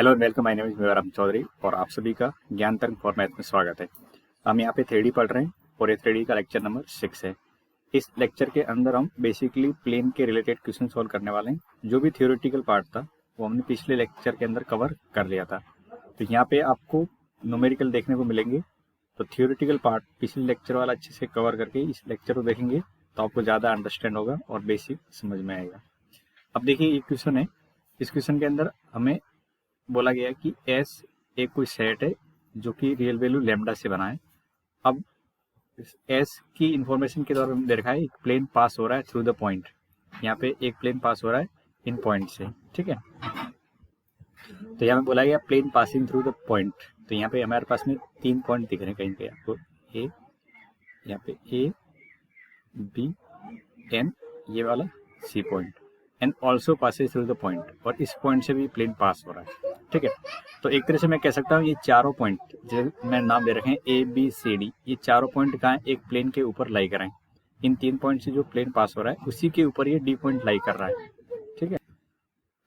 Hello and welcome, my name is Mevaram Chaudhary और आप सभी का ज्ञान तरंग फॉर मैथ में स्वागत है। हम यहाँ पे थ्री पढ़ रहे हैं और ये थ्री का लेक्चर नंबर 6 है। इस लेक्चर के अंदर हम बेसिकली प्लेन के रिलेटेड क्वेश्चन सॉल्व करने वाले हैं। जो भी थियोरेटिकल पार्ट था वो हमने पिछले लेक्चर के अंदर कवर कर लिया था, तो यहाँ पे आपको न्यूमेरिकल देखने को मिलेंगे। तो थियोरेटिकल पार्ट पिछले लेक्चर वाला अच्छे से कवर करके इस लेक्चर को देखेंगे तो आपको ज़्यादा अंडरस्टैंड होगा और बेसिक समझ में आएगा। अब देखिए, ये क्वेश्चन है। इस क्वेश्चन के अंदर हमें बोला गया कि एस एक कोई सेट है जो कि रियल वैल्यू लेमडा से बना है। अब एस की इंफॉर्मेशन के द्वारा दे रखा है एक प्लेन पास हो रहा है थ्रू द पॉइंट। यहाँ पे एक प्लेन पास हो रहा है इन पॉइंट से, ठीक है। तो यहाँ पे बोला गया plane passing through the point. तो यहाँ पे हमारे पास में 3 पॉइंट दिख रहे हैं कहीं पे आपको, ए, यहाँ पे ए, बी, एन, ये वाला C point, and also passes through the point, और इस पॉइंट से भी प्लेन पास हो रहा है, ठीक है। तो एक तरह से मैं कह सकता हूँ ये चारों पॉइंट जो मैं नाम दे रखे हैं ए बी सी डी, ये चारों पॉइंट कहाँ है, एक प्लेन के ऊपर लाई कर रहे हैं। इन 3 पॉइंट से जो प्लेन पास हो रहा है उसी के ऊपर ये डी पॉइंट लाई कर रहा है, ठीक है।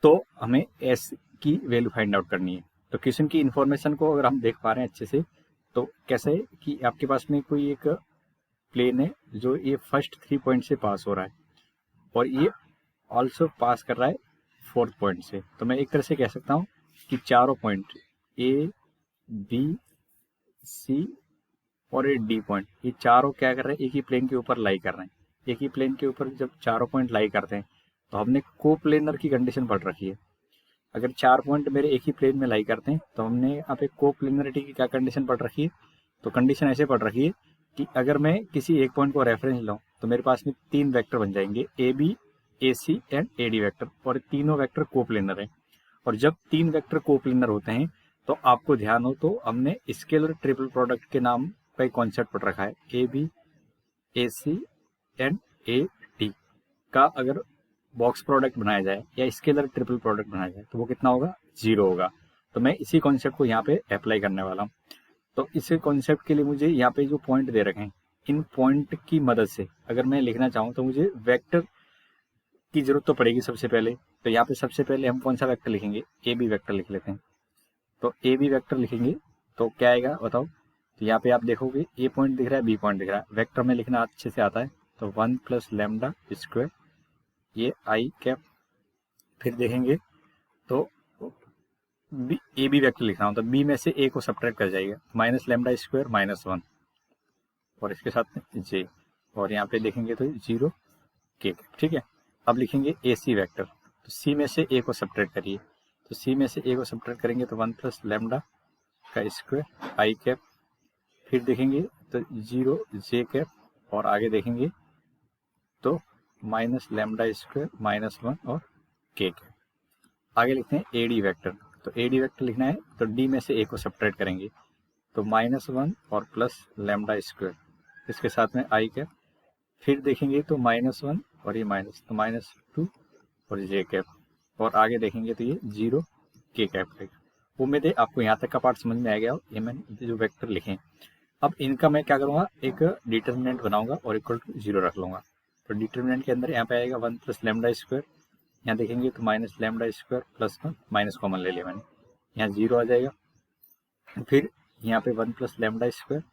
तो हमें एस की वैल्यू फाइंड आउट करनी है। तो क्वेश्चन की इन्फॉर्मेशन को अगर हम देख पा रहे हैं अच्छे से, तो कैसे है कि आपके पास में कोई एक प्लेन है जो ये फर्स्ट 3 पॉइंट से पास हो रहा है और ये ऑल्सो पास कर रहा है 4th पॉइंट से। तो मैं एक तरह से कह सकता हूँ कि चारों पॉइंट ए बी सी और ए डी पॉइंट, ये चारों क्या कर रहे हैं, एक ही प्लेन के ऊपर लाई कर रहे हैं। एक ही प्लेन के ऊपर जब चारों पॉइंट लाई करते हैं तो हमने कोप्लेनर की कंडीशन पढ़ रखी है। अगर 4 पॉइंट मेरे एक ही प्लेन में लाई करते हैं तो हमने यहाँ पे कोप्लेनरिटी की क्या कंडीशन पढ़ रखी है। तो कंडीशन ऐसे पढ़ रखी है कि अगर मैं किसी एक पॉइंट को रेफरेंस लूँ तो मेरे पास में 3 वेक्टर बन जाएंगे, A B, A C and A D vector, और तीनों वेक्टर कोप्लेनर है। और जब 3 वेक्टर कोप्लेनर होते हैं तो आपको ध्यान हो तो हमने स्केलर ट्रिपल प्रोडक्ट के नाम का एक कॉन्सेप्ट पढ़ रखा है। A B, A C and A D का अगर बॉक्स प्रोडक्ट बनाया जाए या स्केलर ट्रिपल प्रोडक्ट बनाया जाए तो वो कितना होगा, 0 होगा। तो मैं इसी कॉन्सेप्ट को यहाँ पे अप्लाई करने वाला हूँ। तो इस कॉन्सेप्ट के लिए मुझे यहाँ पे जो पॉइंट दे रखे हैं, इन पॉइंट की मदद से अगर मैं लिखना चाहूँ तो मुझे वेक्टर की जरूरत तो पड़ेगी सबसे पहले। तो यहाँ पे सबसे पहले हम कौन सा वेक्टर लिखेंगे, ए बी वेक्टर लिख लेते हैं। तो ए बी वेक्टर लिखेंगे तो क्या आएगा बताओ। तो यहाँ पे आप देखोगे ए पॉइंट दिख रहा है, बी पॉइंट दिख रहा है, वेक्टर में लिखना अच्छे से आता है। तो 1 प्लस लेमडा स्क्वायर, ये आई कैप। फिर देखेंगे तो बी, ए बी वेक्टर लिख रहा हूँ तो बी में से ए को सब्ट्रैक्ट कर जाएगा, माइनस लेमडा स्क्वायर -1, और इसके साथ में जे, और यहाँ पे देखेंगे तो 0 के, ठीक है। अब लिखेंगे ए सी वैक्टर, तो सी में से ए को सब्ट्रैक्ट करिए। तो सी में से ए को सब्ट्रैक्ट करेंगे तो 1 प्लस लेमडा का स्क्वायर आई कैप। फिर देखेंगे तो 0 जे कैप, और आगे देखेंगे तो माइनस लेमडा स्क्वायर -1 और के कैप। आगे लिखते हैं ए डी वैक्टर। तो ए डी वैक्टर लिखना है तो डी में से ए को सब्ट्रैक्ट करेंगे तो -1 और प्लस लेमडा स्क्वायर, इसके साथ में आई कैप। फिर देखेंगे तो -1 और ये माइनस, तो -2 और जे कैप, और आगे देखेंगे तो ये 0 के कैप रहेगा। उम्मीद है आपको यहाँ तक का पार्ट समझ में आ गया हो। ये मैंने जो वेक्टर लिखे, अब इनका मैं क्या करूँगा, एक डिटर्मिनेंट बनाऊंगा और इक्वल टू 0 रख लूंगा। तो डिटर्मिनेंट के अंदर यहाँ पे आएगा 1 प्लस लेमडा स्क्वायर, यहाँ देखेंगे तो minus lambda square +1, minus common ले लिया मैंने, यहाँ 0 आ जाएगा। फिर यहाँ पे 1 प्लस लेमडा स्क्वायर,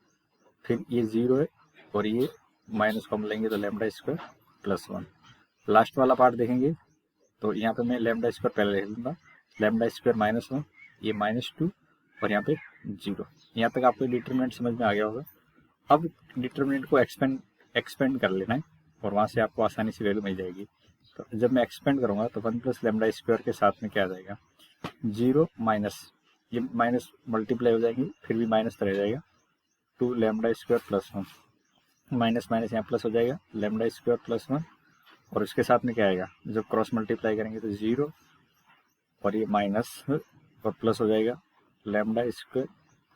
फिर ये 0 है और ये माइनस कॉमन लेंगे तो लेमडा स्क्वायर +1। लास्ट वाला पार्ट देखेंगे तो यहाँ पे मैं लेमडा स्क्वायर पहले लिख लूँगा, लेमडा स्क्वायर -1, ये -2 और यहाँ पे 0। यहाँ तक आपको डिटरमिनेंट समझ में आ गया होगा। अब डिटरमिनेंट को एक्सपेंड कर लेना है और वहाँ से आपको आसानी से वैल्यू मिल जाएगी। तो जब मैं एक्सपेंड करूँगा तो 1 प्लस लेमडा स्क्वायर के साथ में क्या आ जाएगा, 0 माइनस, ये माइनस मल्टीप्लाई हो जाएंगे, फिर भी माइनस रह जाएगा, 2 लेमडा स्क्वायर +1, माइनस माइनस यहाँ प्लस हो जाएगा, लेमडा स्क्वायर +1, और इसके साथ में क्या आएगा, जब क्रॉस मल्टीप्लाई करेंगे तो 0 और ये माइनस और प्लस हो जाएगा, lambda square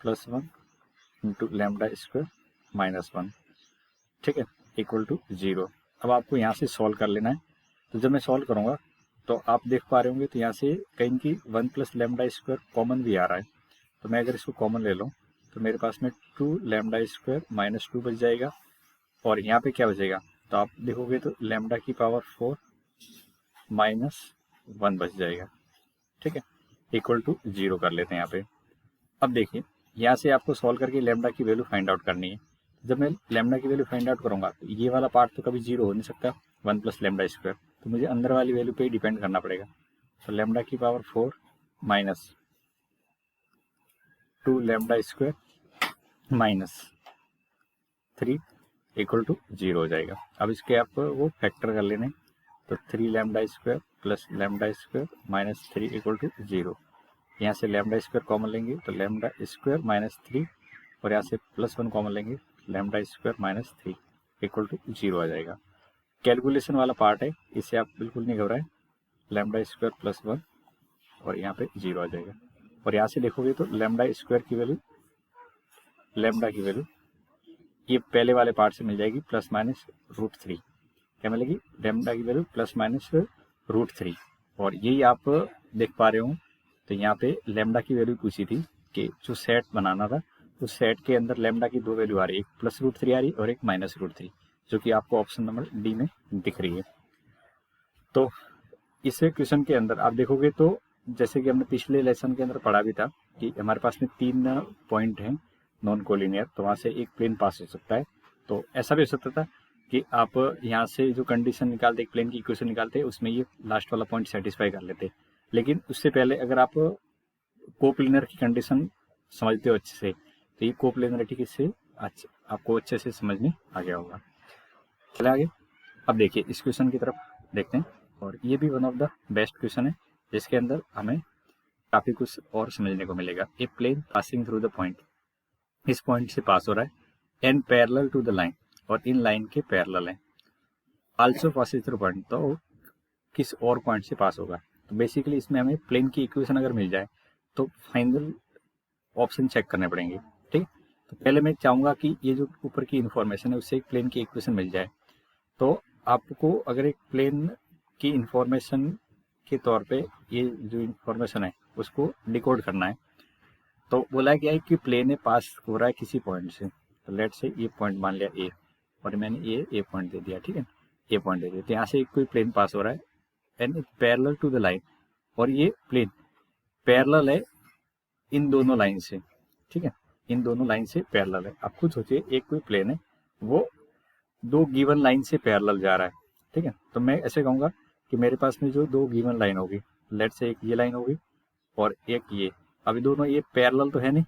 +1 into lambda square -1, ठीक है, इक्वल टू 0। अब आपको यहाँ से सॉल्व कर लेना है। तो जब मैं सॉल्व करूँगा तो आप देख पा रहे होंगे तो यहाँ से कहीं की 1 प्लस लेमडा स्क्वायर कॉमन भी आ रहा है। तो मैं अगर इसको कॉमन ले लूँ तो मेरे पास में 2 लेमडा स्क्वायर -2 बच जाएगा, और यहाँ पे क्या बचेगा, तो आप देखोगे तो लेमडा की पावर 4 -1 बच जाएगा, ठीक है। इक्वल टू 0 कर लेते हैं यहाँ पे। अब देखिए यहाँ से आपको सॉल्व करके लैम्डा की वैल्यू फाइंड आउट करनी है। जब मैं लैम्डा की वैल्यू फाइंड आउट करूंगा तो ये वाला पार्ट तो कभी 0 हो नहीं सकता, 1 प्लस लैम्डा स्क्वायर, तो मुझे अंदर वाली वैल्यू पे ही डिपेंड करना पड़ेगा। तो लैम्डा की power 4 minus 2 lambda square minus 3 equal to 0 हो जाएगा। अब इसके आप वो फैक्टर कर लेने, तो 3 lambda square plus lambda square minus 3 equal to 0। यहाँ से लैम्डा स्क्वायर कॉमन लेंगे तो लैम्डा स्क्वायर माइनस 3, और यहाँ से प्लस 1 कॉमन लेंगे, lambda square minus 3 equal to 0 आ जाएगा। कैलकुलेशन वाला पार्ट है, इसे आप बिल्कुल नहीं घबराएं। लैम्डा स्क्वायर प्लस 1 और यहाँ पे 0 आ जाएगा। और यहाँ से देखोगे तो लैम्डा स्क्वायर की वैल्यू, लैम्डा की वैल्यू ये पहले वाले पार्ट से मिल जाएगी प्लस माइनस √3। क्या मिलेगी? लैम्डा की वैल्यू प्लस माइनस √3। और यही आप देख पा रहे हो, तो यहाँ पे लैम्डा की वैल्यू पूछी थी कि जो सेट बनाना था उस सेट के अंदर लैम्डा की दो वैल्यू आ रही है, एक प्लस √3 आ रही है और एक माइनस √3, जो कि आपको ऑप्शन नंबर डी में दिख रही है। तो इस क्वेश्चन के अंदर आप देखोगे तो जैसे कि हमने पिछले लेसन के अंदर पढ़ा भी था कि हमारे पास में 3 पॉइंट हैं नॉन कोलिनियर, तो वहाँ से एक प्लेन पास हो सकता है। तो ऐसा भी हो सकता था कि आप यहाँ से जो कंडीशन निकालते, एक प्लेन की इक्वेशन निकालते, उसमें ये लास्ट वाला पॉइंट सेटिस्फाई कर लेते। लेकिन उससे पहले अगर आप कोप्लेनर की कंडीशन समझते हो अच्छे से, तो ये कोप्लेनरिटी किससे आपको अच्छे से समझ में आ गया होगा। चले आगे। अब देखिए इस क्वेश्चन की तरफ देखते हैं, और ये भी one of the best question है जिसके अंदर हमें काफी कुछ और समझने को मिलेगा। A plane passing through the point, इस पॉइंट से पास हो रहा है, and parallel to the line, और इन लाइन के पैरेलल है, आल्सो पासिंग थ्रू पॉइंट, तो किस और पॉइंट से पास होगा। तो बेसिकली इसमें हमें प्लेन की इक्वेशन अगर मिल जाए तो फाइनल ऑप्शन चेक करने पड़ेंगे। ठीक, तो पहले मैं चाहूंगा कि ये जो ऊपर की इन्फॉर्मेशन है उससे एक प्लेन की इक्वेशन मिल जाए। तो आपको अगर एक प्लेन की इन्फॉर्मेशन के तौर पे ये जो इन्फॉर्मेशन है उसको डिकोड करना है, तो बोला गया है कि प्लेन है पास हो रहा है किसी पॉइंट से। तो लेट से ये पॉइंट मान लिया ए, और मैंने ये ए पॉइंट दे दिया। ठीक है, ए पॉइंट दे दिया, तो यहाँ से एक कोई प्लेन पास हो रहा है and it parallel to the line, और ये प्लेन पैरेलल है इन दोनों लाइन से। ठीक है, इन दोनों लाइन से पैरेलल है। आप खुद सोचिए, एक कोई प्लेन है वो दो गिवन लाइन से पैरेलल जा रहा है। ठीक है, तो मैं ऐसे कहूंगा कि मेरे पास में जो दो गिवन लाइन होगी, लेट से एक ये लाइन होगी और एक ये, अभी दोनों ये पैरेलल तो है नहीं।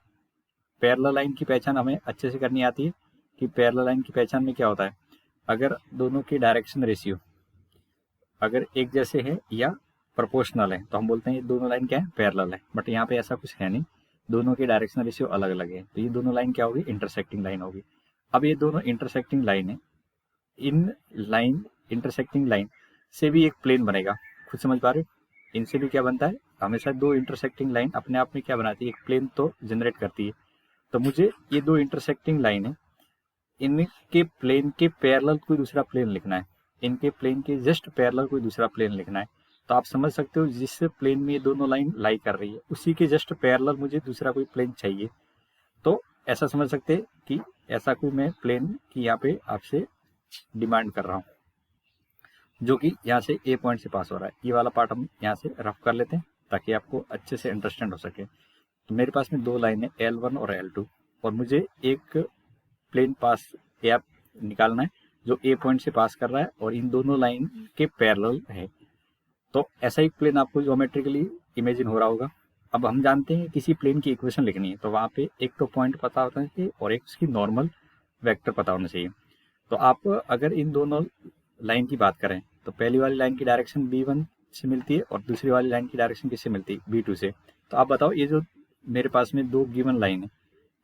पैरेलल लाइन की पहचान हमें अच्छे से करनी आती है कि पैरेलल लाइन की पहचान में क्या होता है, अगर दोनों की डायरेक्शन रेशियो अगर एक जैसे है या प्रोपोर्शनल है तो हम बोलते हैं ये दोनों लाइन क्या है, पैरेलल है। बट यहाँ पे ऐसा कुछ है नहीं, दोनों की डायरेक्शन रेशियो अलग अलग है, तो ये दोनों लाइन क्या होगी, इंटरसेक्टिंग लाइन होगी। अब ये दोनों इंटरसेक्टिंग लाइन है, इन लाइन इंटरसेक्टिंग लाइन से भी एक प्लेन बनेगा। खुद समझ पा रहे हो, इनसे भी क्या बनता है, हमेशा दो इंटरसेक्टिंग लाइन अपने आप में क्या बनाती है, एक प्लेन तो जनरेट करती है। तो मुझे ये दो इंटरसेक्टिंग लाइन है, इनके प्लेन के पैरेलल कोई दूसरा प्लेन लिखना है, इनके प्लेन के जस्ट पैरेलल कोई दूसरा प्लेन लिखना है। तो आप समझ सकते हो जिस प्लेन में ये दोनों लाइन लाई कर रही है उसी के जस्ट पैरेलल मुझे दूसरा कोई प्लेन चाहिए। तो ऐसा समझ सकते हैं कि ऐसा कोई मैं प्लेन की यहाँ पे आपसे डिमांड कर रहा हूँ, जो कि यहाँ से ए पॉइंट से पास हो रहा है। ये वाला पार्ट हम यहाँ से रफ कर लेते हैं ताकि आपको अच्छे से अंडरस्टैंड हो सके। तो मेरे पास में दो लाइन है L1 और L2, और मुझे एक प्लेन पास या निकालना है जो ए पॉइंट से पास कर रहा है और इन दोनों लाइन के पैरेलल है। तो ऐसा एक प्लेन आपको ज्योमेट्रिकली इमेजिन हो रहा होगा। अब हम जानते हैं किसी प्लेन की इक्वेशन लिखनी है तो वहाँ पे एक तो पॉइंट पता होना चाहिए और एक उसकी नॉर्मल वेक्टर पता होना चाहिए। तो आप अगर इन दोनों लाइन की बात करें तो पहली वाली लाइन की डायरेक्शन B1 से मिलती है और दूसरी वाली लाइन की डायरेक्शन किससे मिलती है, B2 से। तो आप बताओ ये जो मेरे पास में दो गिवन लाइन है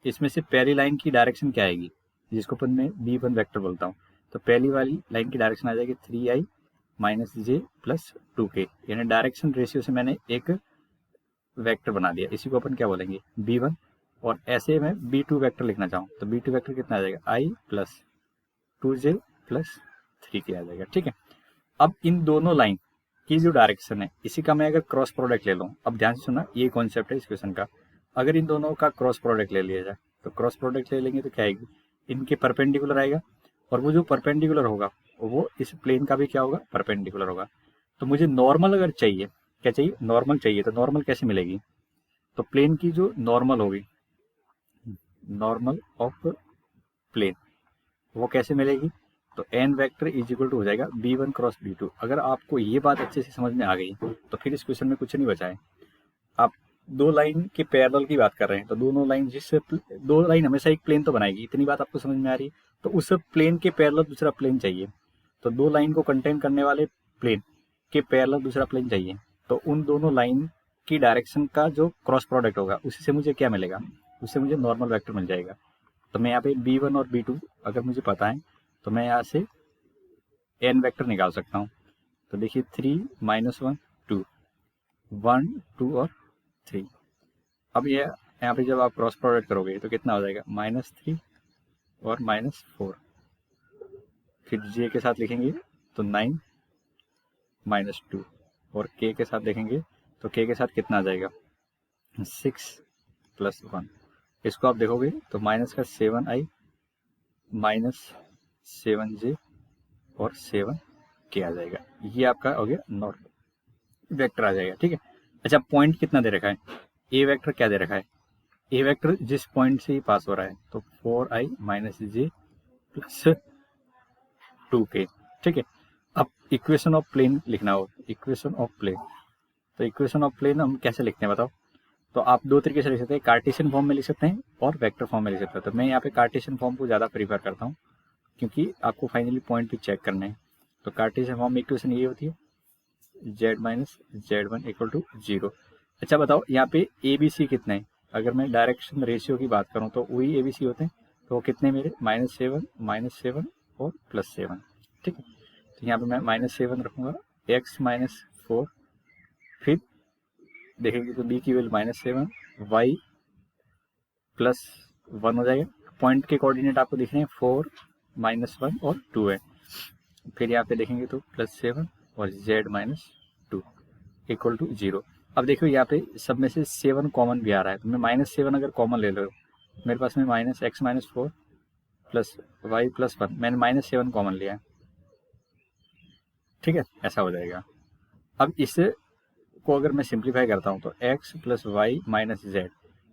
इसमें से पहली लाइन की डायरेक्शन क्या आएगी, जिसको अपन मैं B1 वेक्टर बोलता हूँ। तो पहली वाली लाइन की डायरेक्शन आ जाएगी 3i - j + 2k, यानी डायरेक्शन रेशियो से मैंने एक वेक्टर बना दिया, इसी को अपन क्या बोलेंगे, B1। और ऐसे मैं B2 वेक्टर लिखना चाहूँ तो B2 वेक्टर कितना आ जाएगा, i + 2j + 3k आ जाएगा। ठीक है, अब इन दोनों लाइन की जो डायरेक्शन है इसी का मैं अगर क्रॉस प्रोडक्ट ले लूँ, अब ध्यान से सुना, ये कॉन्सेप्ट है इस क्वेश्चन का। अगर इन दोनों का क्रॉस प्रोडक्ट ले लिया जाए तो क्रॉस प्रोडक्ट ले लेंगे तो क्या आएगी, इनके परपेंडिकुलर आएगा, और वो जो परपेंडिकुलर होगा वो इस प्लेन का भी क्या होगा, परपेंडिकुलर होगा। तो मुझे नॉर्मल अगर चाहिए, क्या चाहिए, नॉर्मल चाहिए, तो नॉर्मल कैसे मिलेगी, तो प्लेन की जो नॉर्मल होगी, नॉर्मल ऑफ प्लेन, वो कैसे मिलेगी? तो N vector is equal to हो जाएगा b1 क्रॉस b2। अगर आपको ये बात अच्छे से समझ में आ गई तो फिर इस क्वेश्चन में कुछ नहीं बचा है। आप दो लाइन के पैरेलल की बात कर रहे हैं, तो दोनों लाइन जिससे दो लाइन हमेशा एक प्लेन तो बनाएगी, इतनी बात आपको समझ में आ रही है। तो उस प्लेन के पैरेलल दूसरा प्लेन चाहिए, तो दो लाइन को कंटेन करने वाले प्लेन के पैरेलल दूसरा प्लेन चाहिए, तो उन दोनों लाइन की डायरेक्शन का जो क्रॉस प्रोडक्ट होगा उसी से मुझे क्या मिलेगा? उससे मुझे नॉर्मल वेक्टर मिल जाएगा। तो मैं यहाँ पे b1 और b2 अगर मुझे पता है तो मैं यहाँ से एन वेक्टर निकाल सकता हूँ। तो देखिए 3 -1 2 1 2 और 3। अब ये यहाँ पे जब आप क्रॉस प्रोडक्ट करोगे तो कितना हो जाएगा? -3 और -4। फिर जे के साथ लिखेंगे तो 9 -2 और के साथ देखेंगे तो के के साथ कितना आ जाएगा? 6 + 1। इसको आप देखोगे तो माइनस का 7i -7j और 7k आ जाएगा। ये आपका हो गया नॉर्मल वेक्टर आ जाएगा। ठीक है। अच्छा, पॉइंट कितना दे रखा है? ए वेक्टर क्या दे रखा है? ए वेक्टर जिस पॉइंट से ही पास हो रहा है, तो 4i -j + 2k। ठीक है। अब इक्वेशन ऑफ प्लेन लिखना हो, इक्वेशन ऑफ प्लेन, तो इक्वेशन ऑफ प्लेन हम कैसे लिखते हैं बताओ? तो आप दो तरीके से लिख सकते हैं, कार्टेशियन फॉर्म में लिख सकते हैं और वेक्टर फॉर्म में लिख सकते हैं। तो मैं यहाँ पे कार्टेशियन फॉर्म को ज़्यादा प्रीफर करता हूँ, क्योंकि आपको फाइनली पॉइंट भी चेक करना है। तो कार्टेशियन फॉर्म में इक्वेशन ये होती है z - z1 = 0। अच्छा बताओ, यहाँ पे ए बी सी कितने हैं? अगर मैं डायरेक्शन रेशियो की बात करूँ तो वही ए बी सी होते हैं। तो वो कितने मेरे? -7 -7 और +7। ठीक है। तो यहाँ पे मैं -7 रखूँगा, x -4, फिर देखेंगे तो b की वैल्यू -7, y +1 हो जाएगा। पॉइंट के कोऑर्डिनेट आपको दिख रहे हैं 4 -1 और 2 है। फिर यहाँ पे देखेंगे तो +7 और z -2 = 0। अब देखो यहाँ पे सब में से 7 कॉमन भी आ रहा है, तो मैं -7 अगर कॉमन ले लो, मेरे पास में -x -4 + y +1, मैंने -7 कॉमन लिया है। ठीक है, ऐसा हो जाएगा। अब इसे को अगर मैं सिंप्लीफाई करता हूँ तो x + y - z,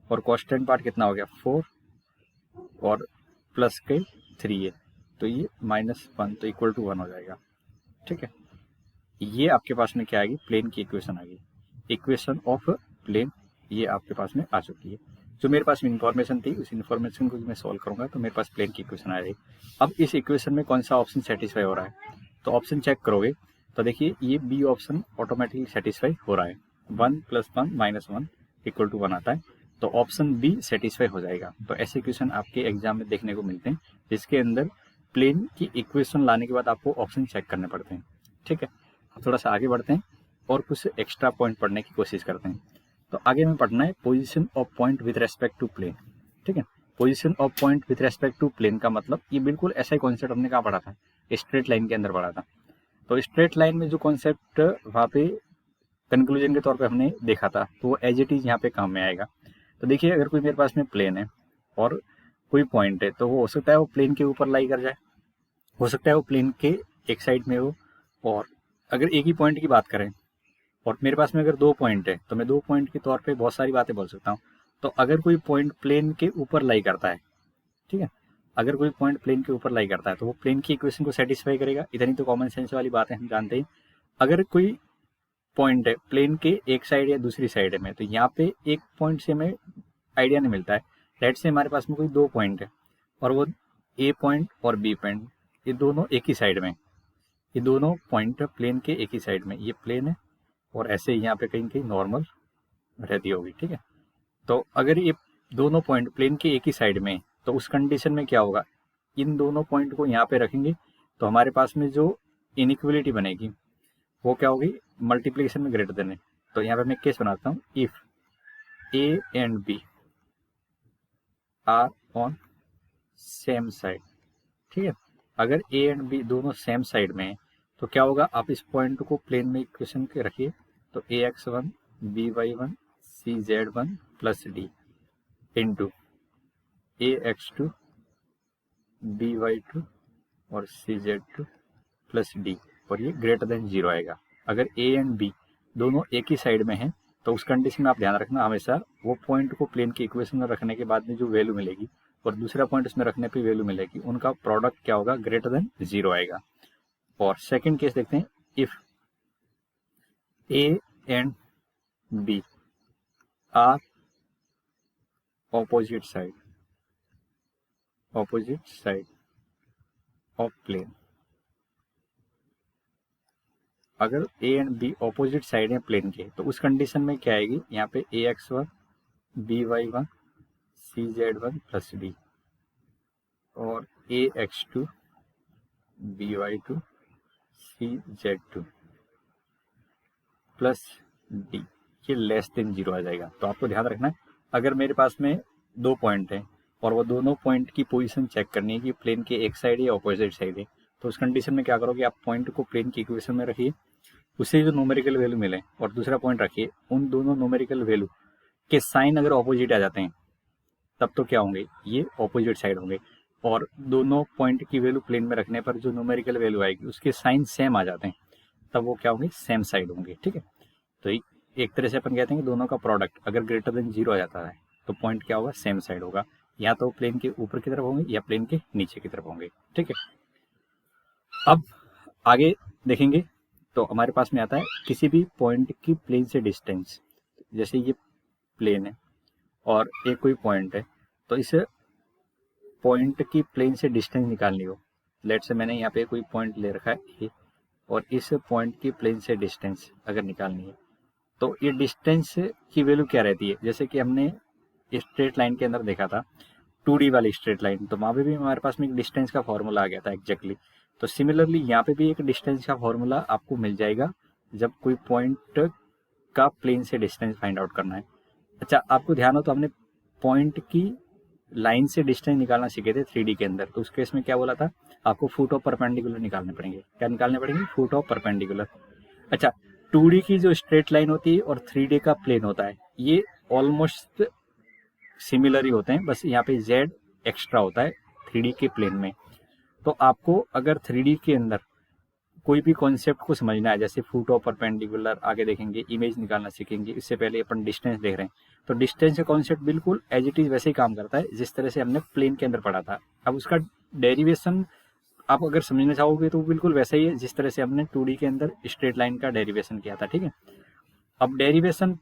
और कॉन्स्टेंट पार्ट कितना हो गया? 4 और प्लस के 3 है, तो ये -1, तो =1 हो जाएगा। ठीक है। ये आपके पास में क्या आएगी? प्लेन की इक्वेशन आ गई, इक्वेशन ऑफ प्लेन ये आपके पास में आ चुकी है। जो मेरे पास में इन्फॉर्मेशन थी उस इन्फॉर्मेशन को मैं सॉल्व करूंगा तो मेरे पास प्लेन की इक्वेशन आ जाएगी। अब इस इक्वेशन में कौन सा ऑप्शन सेटिस्फाई हो रहा है? तो ऑप्शन चेक करोगे तो देखिए ये बी ऑप्शन ऑटोमेटिकली सेटिस्फाई हो रहा है, 1 + 1 -1 = 1 आता है, तो ऑप्शन बी सेटिस्फाई हो जाएगा। तो ऐसे क्वेश्चन आपके एग्जाम में देखने को मिलते हैं जिसके अंदर प्लेन की इक्वेशन लाने के बाद आपको ऑप्शन चेक करने पड़ते हैं। ठीक है। थोड़ा सा आगे बढ़ते हैं और कुछ एक्स्ट्रा पॉइंट पढ़ने की कोशिश करते हैं। तो आगे में पढ़ना है position of point with respect to plane. ठीक है। Position of point with respect to plane का मतलब ये बिल्कुल ऐसा ही कॉन्सेप्ट हमने कहाँ पढ़ा था? स्ट्रेट लाइन के अंदर पढ़ा था। तो स्ट्रेट लाइन में जो कॉन्सेप्ट वहाँ पे कंक्लूजन के तौर पे हमने देखा था, तो वो एज इट इज यहाँ पे काम में आएगा। तो देखिए, अगर कोई मेरे पास में प्लेन है और कोई पॉइंट है, तो वो हो सकता है वो प्लेन के ऊपर लाई कर जाए, हो सकता है वो प्लेन के एक साइड में हो। और अगर एक ही पॉइंट की बात करें और मेरे पास में अगर दो पॉइंट है, तो मैं दो पॉइंट के तौर पे बहुत सारी बातें बोल सकता हूँ। तो अगर कोई पॉइंट प्लेन के ऊपर लाई करता है, ठीक है, अगर कोई पॉइंट प्लेन के ऊपर लाई करता है तो वो प्लेन की इक्वेशन को सेटिस्फाई करेगा। इतनी तो कॉमन सेंस वाली बात है, हम जानते हैं। अगर कोई पॉइंट है प्लेन के एक साइड या दूसरी साइड में, तो यहाँ पे एक पॉइंट से हमें आइडिया नहीं मिलता है। लेट से हमारे पास में कोई दो पॉइंट है और वो ए पॉइंट और बी पॉइंट, ये दोनों एक ही साइड में, ये दोनों पॉइंट प्लेन के एक ही साइड में, ये प्लेन है और ऐसे यहाँ पे कहीं कहीं नॉर्मल रहती होगी। ठीक है। तो अगर ये दोनों पॉइंट प्लेन के एक ही साइड में, तो उस कंडीशन में क्या होगा? इन दोनों पॉइंट को यहाँ पे रखेंगे तो हमारे पास में जो इनइक्वलिटी बनेगी वो क्या होगी? मल्टीप्लिकेशन में ग्रेटर देन है। तो यहाँ पे मैं केस बनाता हूँ, if A and B are on same side. ठीक है। अगर ए एंड बी दोनों सेम साइड में है तो क्या होगा? आप इस पॉइंट को प्लेन में इक्वेशन के रखिए, तो ax1 by1 cz1 plus D into ax2 by2 और cz2 प्लस डी, और ये ग्रेटर देन 0 आएगा। अगर ए एंड बी दोनों एक ही साइड में हैं तो उस कंडीशन में आप ध्यान रखना हमेशा वो पॉइंट को प्लेन की इक्वेशन में रखने के बाद में जो वैल्यू मिलेगी और दूसरा पॉइंट उसमें रखने पे वैल्यू मिलेगी, उनका प्रोडक्ट क्या होगा, ग्रेटर देन 0 आएगा। और सेकंड केस देखते हैं, if A and B are opposite side of plane. अगर A and B opposite side है प्लेन के, तो उस कंडीशन में क्या आएगी, यहाँ पे ax1 by1 cz1 plus d और ax2 by2 cz2 plus D, ये लेस देन 0 आ जाएगा। तो आपको ध्यान रखना है, अगर मेरे पास में 2 पॉइंट है और वो दोनों पॉइंट की पोजीशन चेक करनी है कि प्लेन के एक साइड या ऑपोजिट साइड है, तो उस कंडीशन में क्या करोगे, आप पॉइंट को प्लेन की इक्वेशन में रखिए, उससे जो न्यूमेरिकल वैल्यू मिले और दूसरा पॉइंट रखिए, उन दोनों न्यूमेरिकल वैल्यू के साइन अगर ऑपोजिट आ जाते हैं तब तो क्या होंगे, ये ऑपोजिट साइड होंगे। और दोनों पॉइंट की वैल्यू प्लेन में रखने पर जो न्यूमेरिकल वैल्यू आएगी उसके साइन सेम आ जाते हैं, तब वो क्या होंगे, सेम साइड होंगे। ठीक है, तो एक तरह से अपन कहते हैं कि दोनों का प्रोडक्ट अगर ग्रेटर देन 0 आ जाता है तो पॉइंट क्या होगा, सेम साइड होगा, या तो प्लेन के ऊपर की तरफ होंगे या प्लेन के नीचे की तरफ होंगे। ठीक है, अब आगे देखेंगे तो हमारे पास में आता है किसी भी पॉइंट की प्लेन से डिस्टेंस, जैसे ये प्लेन है और एक कोई पॉइंट है, तो इस पॉइंट की प्लेन से डिस्टेंस निकालनी हो, लेट से मैंने यहाँ पे कोई पॉइंट ले रखा है ए, और इस पॉइंट की प्लेन से डिस्टेंस अगर निकालनी है तो ये डिस्टेंस की वैल्यू क्या रहती है, जैसे कि हमने स्ट्रेट लाइन के अंदर देखा था 2D वाली स्ट्रेट लाइन, तो वहाँ पे भी हमारे पास में एक डिस्टेंस का फॉर्मूला आ गया था एग्जैक्टली। तो सिमिलरली यहाँ पे भी एक डिस्टेंस का फॉर्मूला आपको मिल जाएगा जब कोई पॉइंट का प्लेन से डिस्टेंस फाइंड आउट करना है। अच्छा, आपको ध्यान हो तो हमने पॉइंट की लाइन से डिस्टेंस निकालना सीखे थे 3D के अंदर, तो उस केस में क्या बोला था, आपको फुट ऑफ परपेंडिकुलर निकालने पड़ेंगे। क्या निकालने पड़ेंगे, फुट ऑफ परपेंडिकुलर। अच्छा, 2D की जो स्ट्रेट लाइन होती है और 3D का प्लेन होता है, ये ऑलमोस्ट सिमिलर ही होते हैं, बस यहाँ पे z एक्स्ट्रा होता है 3D के प्लेन में। तो आपको अगर 3D के अंदर कोई भी कॉन्सेप्ट को समझना है, जैसे फुट ऑफ परपेंडिकुलर आगे देखेंगे, इमेज निकालना सीखेंगे, इससे पहले अपन डिस्टेंस देख रहे हैं, तो डिस्टेंस का कॉन्सेप्ट बिल्कुल एज इट इज वैसे ही काम करता है जिस तरह से हमने प्लेन के अंदर पढ़ा था। अब उसका डेरिवेशन आप अगर समझना चाहोगे तो बिल्कुल वैसा ही है जिस तरह से हमने 2D के अंदर स्ट्रेट लाइन का डेरिवेशन किया था। ठीक है, अब डेरिवेशन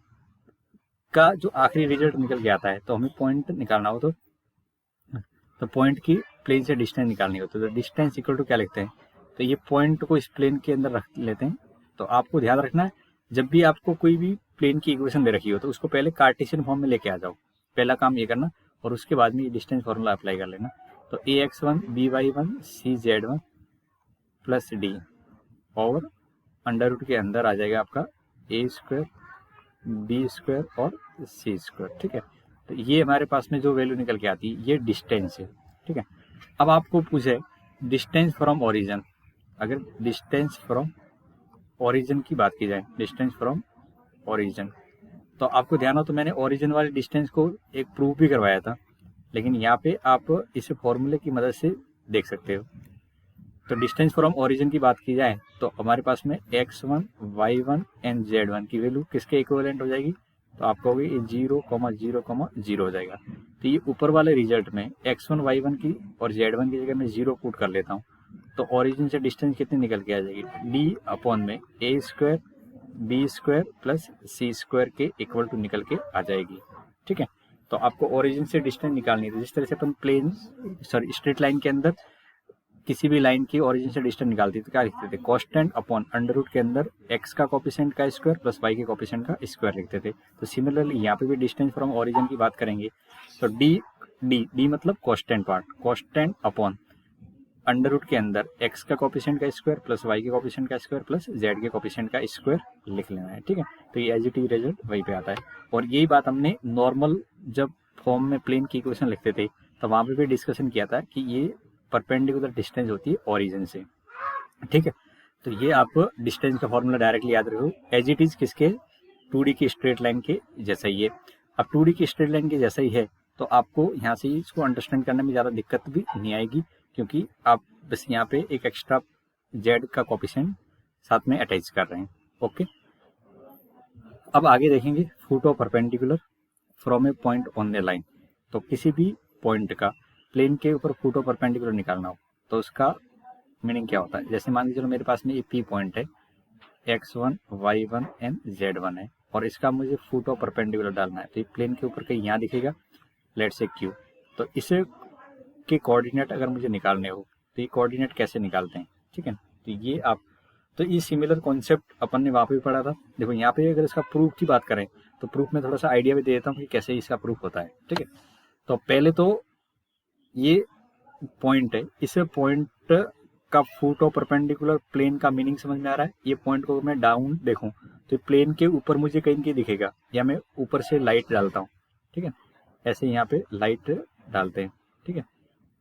का जो आखिरी रिजल्ट निकल के आता है, तो हमें पॉइंट निकालना हो तो पॉइंट की प्लेन से डिस्टेंस निकालनी होती है, तो डिस्टेंस इक्वल टू क्या लिखते हैं, तो ये पॉइंट को इस प्लेन के अंदर रख लेते हैं। तो आपको ध्यान रखना है, जब भी आपको कोई भी प्लेन की इक्वेशन दे रखी हो तो उसको पहले कार्टेशियन फॉर्म में लेके आ जाओ, पहला काम ये करना, और उसके बाद में ये डिस्टेंस फॉर्मूला अप्लाई कर लेना। तो ax1 by1 cz1 plus d और अंडर रूट के अंदर आ जाएगा आपका a² b² और c²। ठीक है, तो ये हमारे पास में जो वैल्यू निकल के आती है ये डिस्टेंस है। ठीक है, अब आपको पूछे डिस्टेंस फ्रॉम ओरिजिन, अगर डिस्टेंस फ्रॉम ओरिजिन की बात की जाए, डिस्टेंस फ्रॉम ओरिजिन, तो आपको ध्यान हो तो मैंने ओरिजिन वाले डिस्टेंस को एक प्रूफ भी करवाया था, लेकिन यहाँ पे आप इसे फॉर्मूले की मदद से देख सकते हो। तो डिस्टेंस फ्रॉम ओरिजिन की बात की जाए तो हमारे पास में x1 y1 एंड z1 की वैल्यू किसके इक्विवेलेंट हो जाएगी, तो आप कहोगे ये 0,0,0 हो जाएगा। तो ये ऊपर वाले रिजल्ट में x1 y1 की और z1 की जगह मैं 0 पुट कर लेता हूँ, तो ओरिजिन से डिस्टेंस कितनी निकल के आ जाएगी, d अपॉन में a² b² प्लस c² के इक्वल टू निकल के आ जाएगी। ठीक है, तो आपको ओरिजिन से डिस्टेंस निकालनी है, जिस तरह से अपन स्ट्रेट लाइन के अंदर किसी भी लाइन की ओरिजिन से डिस्टेंस निकालती तो क्या लिखते थे, कॉन्स्टेंट अपॉन अंडर रूट के अंदर x का कोफिशिएंट का स्क्वायर प्लस y के कोफिशिएंट का स्क्वायर लिखते थे। तो सिमिलरली यहाँ पे भी डिस्टेंस फ्रॉम ओरिजिन की बात करेंगे तो d मतलब constant part, constant upon under root के अंदर x का कोफिशिएंट का स्क्वायर प्लस y के कोफिशिएंट का स्क्वायर प्लस z के कोफिशिएंट का स्क्वायर लिख लेना है। ठीक है, तो ये एज इट इज रिजल्ट वहीं पे आता है। और यही बात हमने नॉर्मल जब फॉर्म में प्लेन की इक्वेशन लिखते थे तो वहां पे भी डिस्कशन किया था कि ये परपेंडिकुलर डिस्टेंस होती है ओरिजिन से। ठीक है, तो ये आप डिस्टेंस का फॉर्मूला डायरेक्टली याद रखो, एज इट इज किसके, 2D की स्ट्रेट लाइन के जैसा ही है। अब 2D की स्ट्रेट लाइन के जैसा ही है तो आपको यहाँ से इसको अंडरस्टैंड करने में ज़्यादा दिक्कत भी नहीं आएगी, क्योंकि आप बस यहाँ पे एक एक्स्ट्रा z का कोफिशिएंट साथ में अटैच कर रहे हैं। ओके, अब आगे देखेंगे foot of perpendicular from A point on the line. तो किसी भी पॉइंट का प्लेन के ऊपर फुट ऑफ परपेंडिकुलर निकालना हो तो उसका मीनिंग क्या होता है। जैसे मान लीजिए मेरे पास में ये पी पॉइंट है, x1 y1 एंड z1 है, और इसका मुझे फुट ऑफ परपेंडिकुलर डालना है। तो ये प्लेन के ऊपर कहीं यहाँ दिखेगा, लेट से q। तो इसे के कोऑर्डिनेट अगर मुझे निकालने हो तो ये कोऑर्डिनेट कैसे निकालते हैं, ठीक है। तो ये आप, तो ये सिमिलर कॉन्सेप्ट अपन ने वहाँ पे भी पढ़ा था। देखो यहाँ पे अगर इसका प्रूफ की बात करें तो प्रूफ में थोड़ा सा आइडिया भी दे देता हूँ कि कैसे इसका प्रूफ होता है, ठीक है। तो पहले तो ये पॉइंट है, इस पॉइंट का फुट ऑफ परपेंडिकुलर प्लेन का मीनिंग समझ में आ रहा है। ये पॉइंट को मैं डाउन देखूं तो प्लेन के ऊपर मुझे कहीं कहीं दिखेगा, या मैं ऊपर से लाइट डालता हूँ, ठीक है। ऐसे यहाँ पे लाइट डालते हैं, ठीक है।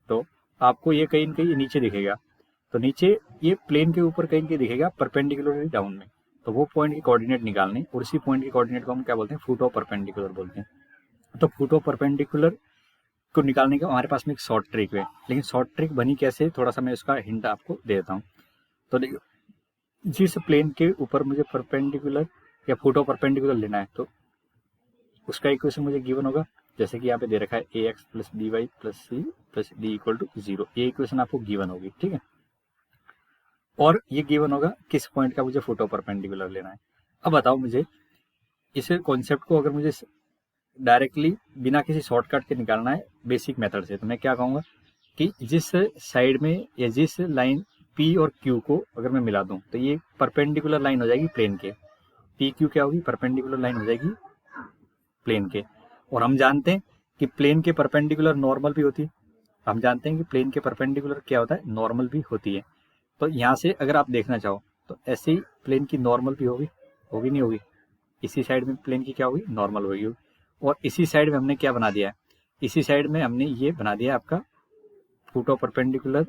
तो आपको ये कहीं कहीं नीचे दिखेगा, तो नीचे ये प्लेन के ऊपर कहीं कहीं दिखेगा परपेंडिकुलरली डाउन में। तो वो पॉइंट के कोऑर्डिनेट निकालने, और उसी पॉइंट के कोऑर्डिनेट को हम क्या बोलते हैं, फुट ऑफ परपेंडिकुलर बोलते हैं। तो फुट ऑफ परपेंडिकुलर को निकालने का हमारे पास में एक शॉर्ट ट्रिक है, लेकिन शॉर्ट ट्रिक बनी कैसे, थोड़ा सा मैं उसका हिंट आपको दे देता हूँ। तो देखिए, जिस प्लेन के ऊपर मुझे परपेंडिकुलर या फुट ऑफ परपेंडिकुलर लेना है तो उसका इक्वेशन मुझे गिवन होगा, जैसे कि यहाँ पे दे रखा है ax plus B Y plus C plus D equal to 0। ये इक्वेशन आपको गिवन होगी, ठीक है। और ये गिवन होगा किस पॉइंट का मुझे फुट ऑफ परपेंडिकुलर लेना है। अब बताओ मुझे इस कॉन्सेप्ट को अगर मुझे डायरेक्टली बिना किसी शॉर्टकट के निकालना है बेसिक मेथड से, तो मैं क्या कहूँगा कि जिस साइड में या जिस लाइन P और Q को अगर मैं मिला दूं तो ये परपेंडिकुलर लाइन हो जाएगी प्लेन के। P Q क्या होगी, परपेंडिकुलर लाइन हो जाएगी प्लेन के। और हम जानते हैं कि प्लेन के परपेंडिकुलर नॉर्मल भी होती है। हम जानते हैं कि प्लेन के परपेंडिकुलर क्या होता है, नॉर्मल भी होती है। तो यहाँ से अगर आप देखना चाहो तो ऐसे ही प्लेन की नॉर्मल भी होगी, होगी नहीं होगी, इसी साइड में प्लेन की क्या होगी, नॉर्मल होगी। और इसी साइड में हमने क्या बना दिया है, इसी साइड में हमने ये बना दिया आपका फुट ऑफ परपेंडिकुलर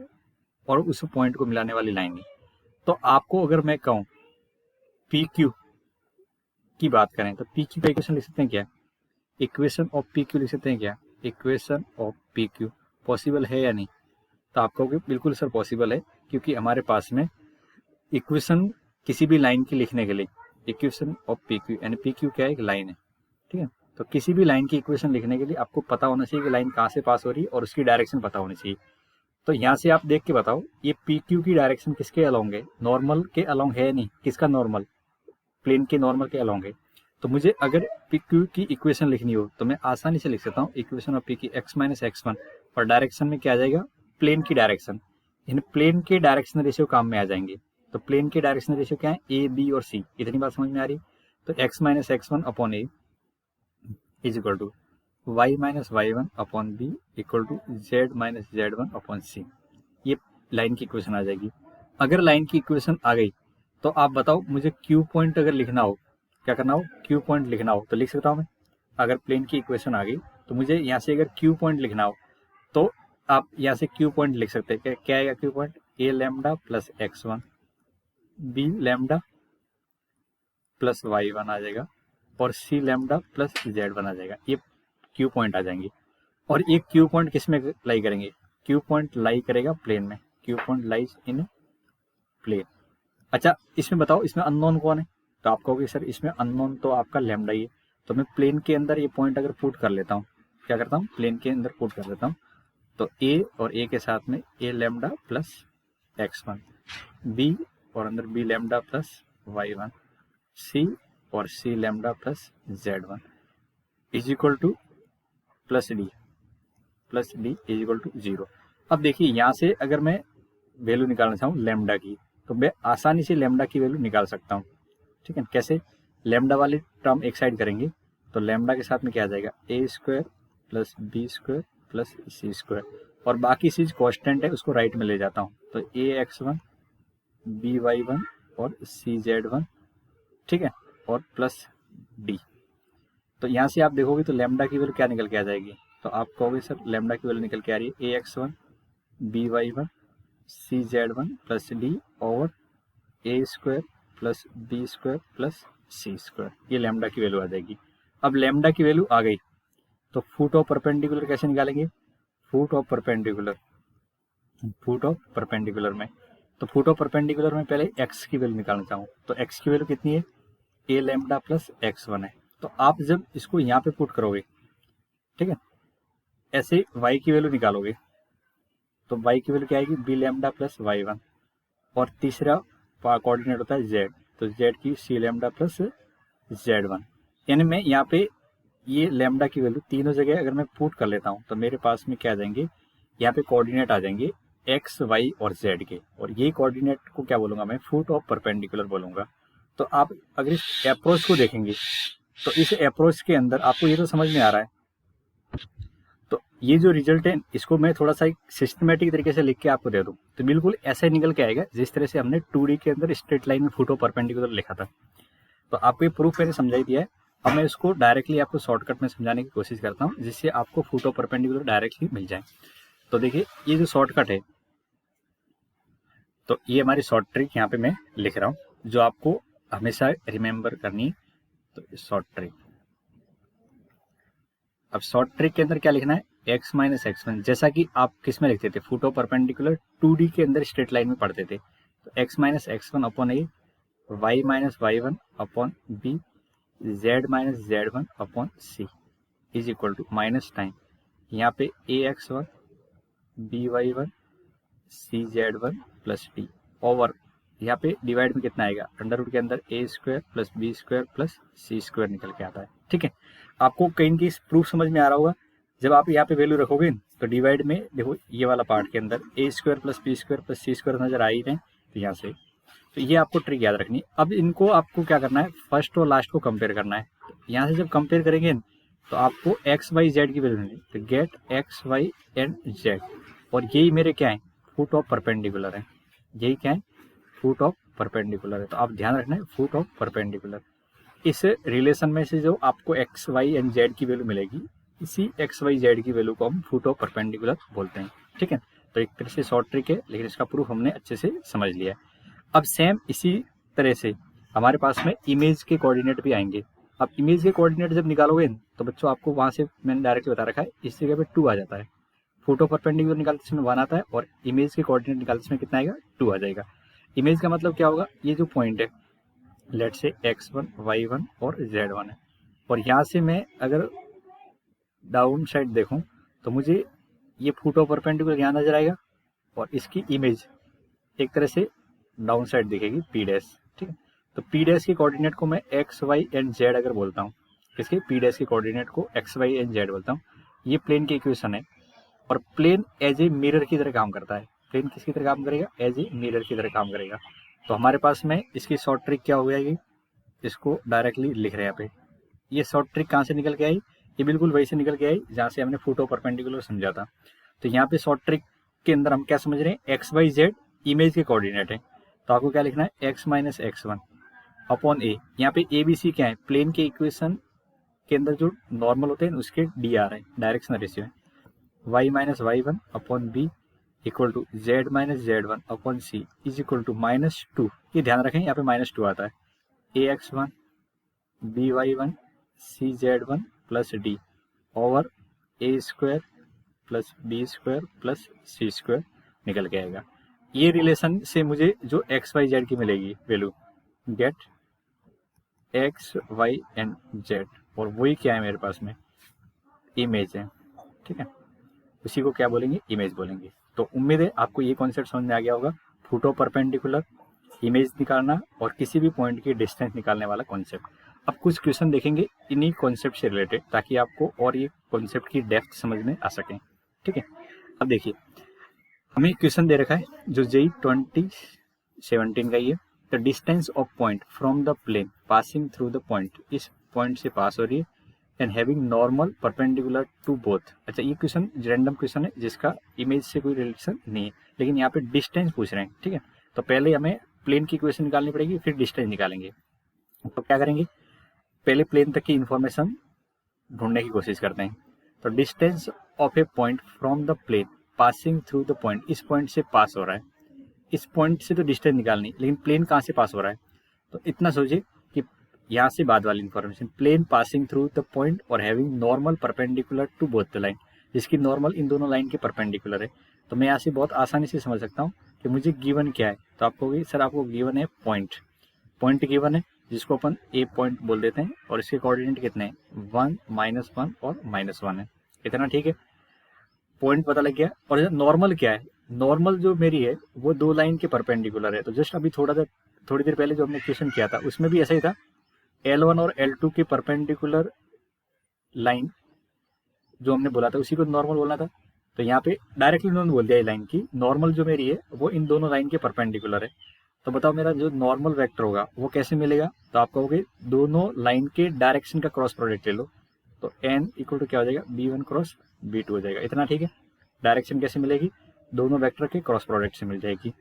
और उस पॉइंट को मिलाने वाली लाइन है। तो आपको अगर मैं कहूँ पी क्यू की बात करें तो पी क्यू का इक्वेशन लिख सकते हैं क्या, इक्वेशन ऑफ पी क्यू लिख सकते हैं क्या, equation of P Q possible है या नहीं। तो आप कहोगे बिल्कुल सर पॉसिबल है, क्योंकि हमारे पास में इक्वेशन किसी भी लाइन की लिखने के लिए इक्वेशन ऑफ पी क्यू, यानी पी क्यू क्या है, एक लाइन है, ठीक है। तो किसी भी लाइन की इक्वेशन लिखने के लिए आपको पता होना चाहिए कि लाइन कहाँ से पास हो रही है और उसकी डायरेक्शन पता होनी चाहिए। तो यहाँ से आप देख के बताओ ये पी क्यू की डायरेक्शन किसके अलोंग है, नॉर्मल के अलोंग है नहीं, किसका नॉर्मल, प्लेन के नॉर्मल के अलोंग है। तो मुझे अगर पी क्यू की इक्वेशन लिखनी हो तो मैं आसानी से लिख सकता हूँ इक्वेशन ऑफ पी की एक्स माइनस x1, और डायरेक्शन में क्या आ जाएगा, प्लेन की डायरेक्शन। इन प्लेन के डायरेक्शन रेशियो काम में आ जाएंगे। तो प्लेन के डायरेक्शन रेशियो क्या है, ए बी और सी। इतनी बात समझ में आ रही है। तो x minus x1 upon a is equal to y minus y1 upon B equal to z minus z1 upon c. ये लाइन की इक्वेशन आ जाएगी। अगर लाइन की इक्वेशन आ गई तो आप बताओ मुझे क्यू पॉइंट अगर लिखना हो, क्या करना हो, क्यू पॉइंट लिखना हो तो लिख सकता हूँ मैं। अगर प्लेन की इक्वेशन आ गई तो मुझे यहाँ से अगर क्यू पॉइंट लिखना हो तो आप यहाँ से क्यू पॉइंट लिख सकते हैं। क्या आएगा Q point, a lambda plus x1, b lambda plus y1 आ जाएगा, और सी लैम्डा प्लस z1 आ जाएगा। ये क्यू पॉइंट आ जाएंगे। और ये क्यू पॉइंट किस में लाई करेंगे, क्यू पॉइंट लाई करेगा प्लेन में, Q point lies in plane. अच्छा इसमें बताओ इसमें अननोन कौन है, तो आप कहोगे सर इसमें अननोन तो आपका लैम्डा ही है। तो मैं प्लेन के अंदर ये पॉइंट अगर पुट कर लेता हूँ, क्या करता हूँ, प्लेन के अंदर पुट कर लेता हूँ, तो ए और ए के साथ में ए लैम्डा प्लस x1, बी और अंदर B lambda plus y1, c और c lambda plus z1 is equal to plus d is equal to 0। अब देखिए यहाँ से अगर मैं वैल्यू निकालना चाहूँ लैम्डा की तो मैं आसानी से लैम्डा की वैल्यू निकाल सकता हूँ, ठीक है। कैसे, लैम्डा वाली टर्म एक साइड करेंगे तो लैम्डा के साथ में क्या आ जाएगा, a square plus B square plus C square, और बाकी चीज कॉन्स्टेंट है उसको राइट में ले जाता हूँ। तो ए x1 बी y1 और सी z1, ठीक है, और प्लस डी। तो यहाँ से आप देखोगे तो लैम्डा की वैल्यू क्या निकल के आ जाएगी, तो आप कहोगे सर लैम्डा की वैल्यू निकल के आ रही है a x1 b y1 c z1 plus d और a square plus B square plus C square. ये लैम्डा की वैल्यू आ जाएगी। अब लैम्डा की वैल्यू आ गई तो फुट ऑफ परपेंडिकुलर कैसे निकालेंगे, फुट ऑफ परपेंडिकुलर में, तो फुट ऑफ परपेंडिकुलर में पहले x की वैल्यू निकालना चाहूँ तो x की वैल्यू कितनी है, ए लैम्डा प्लस x1 है। तो आप जब इसको यहाँ पे पुट करोगे, ठीक है, ऐसे y की वैल्यू निकालोगे तो y की वैल्यू क्या आएगी, बी लैम्डा प्लस y1, और तीसरा कोऑर्डिनेट होता है z, तो z की सी लैम्डा प्लस z1। यानी मैं यहाँ पे ये लैम्डा की वैल्यू तीनों जगह अगर मैं पुट कर लेता हूँ तो मेरे पास में क्या आ जाएंगे, यहाँ पे कोऑर्डिनेट आ जाएंगे x, y और z के, और ये कोऑर्डिनेट को क्या बोलूंगा मैं, फुट ऑफ परपेंडिकुलर बोलूंगा। तो आप अगर इस अप्रोच को देखेंगे तो इस अप्रोच के अंदर आपको ये तो समझ में आ रहा है। तो ये जो रिजल्ट है इसको मैं थोड़ा सा एक सिस्टमेटिक तरीके से लिख के आपको दे दूं तो बिल्कुल ऐसा ही निकल के आएगा जिस तरह से हमने 2D के अंदर स्ट्रेट लाइन में फुट ऑफ परपेंडिकुलर लिखा था। तो आपको ये प्रूफ मैंने समझाई दिया है। अब मैं इसको डायरेक्टली आपको शॉर्टकट में समझाने की कोशिश करता हूँ जिससे आपको फुट ऑफ परपेंडिकुलर डायरेक्टली मिल जाए। तो देखिए ये जो शॉर्टकट है, तो ये हमारी शॉर्ट ट्रिक यहाँ पे मैं लिख रहा हूँ जो आपको हमेशा रिमेंबर करनी है। तो शॉर्ट ट्रिक, अब शॉर्ट ट्रिक के अंदर क्या लिखना है, x माइनस x1, जैसा कि आप किस में लिखते थे, फुट ऑफ परपेंडिकुलर 2D के अंदर स्ट्रेट लाइन में पढ़ते थे। तो x minus x1 upon a, y minus y1 upon b, z minus z1 upon c is equal to minus time यहाँ पे ax1 by1 cz1 plus d over यहाँ पे डिवाइड में कितना आएगा, अंडर रूट के अंदर a square plus B square plus C square निकल के आता है। ठीक है, आपको कहीं की प्रूफ समझ में आ रहा होगा। जब आप यहाँ पे वैल्यू रखोगे तो डिवाइड में देखो ये वाला पार्ट के अंदर a square plus B square plus C square नजर आ ही रहे हैं, तो यहाँ से तो ये आपको ट्रिक याद रखनी है। अब इनको आपको क्या करना है, फर्स्ट और लास्ट को कंपेयर करना है। तो यहाँ से जब कंपेयर करेंगे तो आपको एक्स वाई जेड की वैल्यू मिलेगी, तो get X Y and Z, और यही मेरे क्या है, फुट ऑफ परपेंडिकुलर है। यही क्या है, फुट ऑफ परपेंडिकुलर है। तो आप ध्यान रखना है फुट ऑफ परपेंडिकुलर। इस रिलेशन में से जो आपको एक्स वाई एंड जेड की वैल्यू मिलेगी, इसी एक्स वाई जेड की वैल्यू को हम फुट ऑफ परपेंडिकुलर बोलते हैं। ठीक है, तो एक तरह से शॉर्ट ट्रिक है लेकिन इसका प्रूफ हमने अच्छे से समझ लिया है। अब सेम इसी तरह से हमारे पास में इमेज के कोऑर्डिनेट भी आएंगे। अब इमेज के कोऑर्डिनेट जब निकालोगे तो बच्चों आपको वहां से मैंने डायरेक्टली बता रखा है, इस जगह पे 2 आ जाता है। फोटो परपेंडिकुलर निकालते समय 1 आता है और इमेज के कोऑर्डिनेट निकालते समय कितना आएगा, 2 आ जाएगा। इमेज का मतलब क्या होगा, ये जो पॉइंट है लेट से x1 y1 और z1 है, और यहाँ से मैं अगर डाउन साइड देखूं तो मुझे ये फोटो परपेंडिकुलर यहाँ नजर आएगा और इसकी इमेज एक तरह से डाउन साइड दिखेगी p डैश। ठीक है, तो p डैश के कोऑर्डिनेट को मैं x y एंड z अगर बोलता हूँ, किसके, p डैश के कोऑर्डिनेट को x y एंड z बोलता हूँ, ये प्लेन की इक्वेशन है। और प्लेन एज ए मिरर की तरह काम करता है। प्लेन किसकी तरह काम करेगा, एज ए मिरर की तरह काम करेगा। तो हमारे पास में इसकी शॉर्ट ट्रिक क्या हो जाएगी, इसको डायरेक्टली लिख रहे हैं यहाँ पे। ये शॉर्ट ट्रिक कहाँ से निकल के आई, ये बिल्कुल वही से निकल के आई जहाँ से हमने फोटो परपेंडिकुलर समझा था। तो यहाँ पे शॉर्ट ट्रिक के अंदर हम क्या समझ रहे हैं, एक्स वाई जेड इमेज के कोऑर्डिनेट है। तो आपको क्या लिखना है, एक्स माइनस x1 अपॉन ए, यहाँ पे ए बी सी क्या है, प्लेन के इक्वेशन के अंदर जो नॉर्मल होते हैं उसके डी आ रहे हैं, डायरेक्शनल रेशियो है। y minus y1 upon B equal to z minus z1 upon C is equal to -2। ये ध्यान रखें यहाँ पे -2 आता है, ax1 by1 cz1 plus d over a square plus B square plus C square निकल के आएगा। ये रिलेशन से मुझे जो एक्स वाई जेड की मिलेगी value, get X Y and Z, और वही क्या है मेरे पास में, इमेज है। ठीक है, उसी को क्या बोलेंगे, इमेज बोलेंगे। तो उम्मीद है आपको ये कॉन्सेप्ट समझ में आ गया होगा, फोटो परपेंडिकुलर, इमेज निकालना और किसी भी पॉइंट की डिस्टेंस निकालने वाला कॉन्सेप्ट। अब कुछ क्वेश्चन देखेंगे इन्हीं कॉन्सेप्ट से रिलेटेड ताकि आपको और ये कॉन्सेप्ट की डेप्थ समझ में आ सके। ठीक है, अब देखिए हमें क्वेश्चन दे रखा है जो JEE 2017 का ही है। The distance of point from the plane passing through the point, इस पॉइंट से पास हो रही है, and having normal perpendicular to both. अच्छा, ये क्वेश्चन रैंडम क्वेश्चन है जिसका इमेज से कोई रिलेशन नहीं है, लेकिन यहाँ पे डिस्टेंस पूछ रहे हैं। ठीक है, तो पहले हमें प्लेन की इक्वेशन निकालनी पड़ेगी, फिर डिस्टेंस निकालेंगे। तो क्या करेंगे, पहले प्लेन तक की इंफॉर्मेशन ढूंढने की कोशिश करते हैं। तो distance of a point from the plane passing through the point, इस पॉइंट से पास हो रहा है, इस पॉइंट से तो डिस्टेंस निकालनी, लेकिन प्लेन कहाँ से पास हो रहा है। तो इतना सोचिए कि यहाँ से बाद वाली information, plane passing through the point और having normal perpendicular to both the line, जिसकी नॉर्मल इन दोनों लाइन के परपेंडिकुलर है। तो मैं यहाँ से बहुत आसानी से समझ सकता हूँ कि मुझे गिवन क्या है। तो आपको सर आपको गिवन है पॉइंट, पॉइंट गिवन है, जिसको अपन ए पॉइंट बोल देते हैं, और इसके कोऑर्डिनेट कितने हैं, 1, -1 और -1 है। इतना ठीक है, पॉइंट पता लग गया। और नॉर्मल क्या है, नॉर्मल जो मेरी है वो दो लाइन के परपेंडिकुलर है। तो जस्ट अभी थोड़ी देर पहले जो हमने क्वेश्चन किया था उसमें भी ऐसा ही था, L1 और L2 के परपेंडिकुलर लाइन जो हमने बोला था उसी को नॉर्मल बोलना था। तो यहाँ पे डायरेक्टली उन्होंने बोल दिया लाइन की नॉर्मल जो मेरी है वो इन दोनों लाइन के परपेंडिकुलर है। तो बताओ मेरा जो नॉर्मल वेक्टर होगा वो कैसे मिलेगा, तो आप कहोगे दोनों लाइन के डायरेक्शन का क्रॉस प्रोडक्ट ले लो। तो n इक्वल टू क्या हो जाएगा, B1 क्रॉस B2 हो जाएगा। इतना ठीक है। डायरेक्शन कैसे मिलेगी, दोनों वेक्टर के क्रॉस प्रोडक्ट से मिल जाएगी।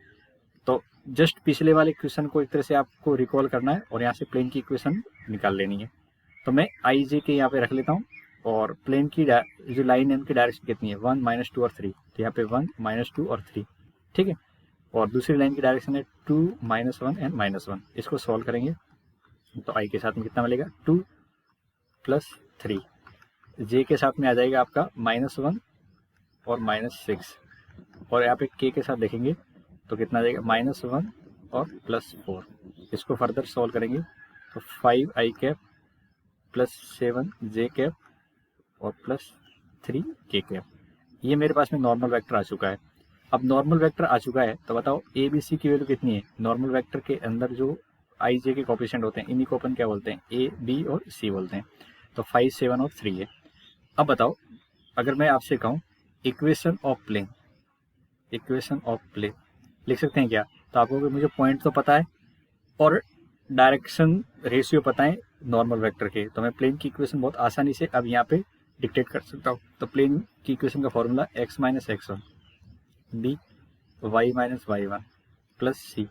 तो जस्ट पिछले वाले इक्वेशन को एक तरह से आपको रिकॉल करना है और यहाँ से प्लेन की इक्वेशन निकाल लेनी है। तो मैं आई जे के यहाँ पे रख लेता हूँ, और प्लेन की जो लाइन है उनकी डायरेक्शन कितनी है, 1, -2 और 3। तो यहाँ पे 1, -2 और 3, ठीक है। और दूसरी लाइन की डायरेक्शन है 2, -1 एंड -1। इसको सॉल्व करेंगे तो आई के साथ में कितना मिलेगा, 2 + 3। जे के साथ में आ जाएगा आपका -1 और -6, और यहाँ पे के साथ देखेंगे तो कितना आ जाएगा, -1 और +4। इसको फर्दर सॉल्व करेंगे तो 5i कैप +7 जे कैप और +3 के कैप। ये मेरे पास में नॉर्मल वेक्टर आ चुका है। अब नॉर्मल वेक्टर आ चुका है तो बताओ ए बी सी की वैल्यू कितनी है। नॉर्मल वेक्टर के अंदर जो आई जे के कोफिशिएंट होते हैं इन्हीं को अपन क्या बोलते हैं, ए बी और सी बोलते हैं। तो 5, 7 और 3 है। अब बताओ अगर मैं आपसे कहूँ equation of plane, equation of plane लिख सकते हैं क्या, तो आपको मुझे पॉइंट तो पता है और डायरेक्शन रेशियो पता है नॉर्मल वेक्टर के, तो मैं प्लेन की इक्वेशन बहुत आसानी से अब यहाँ पे डिक्टेट कर सकता हूँ। तो प्लेन की इक्वेशन का formula x - x1 b y - y1 plus c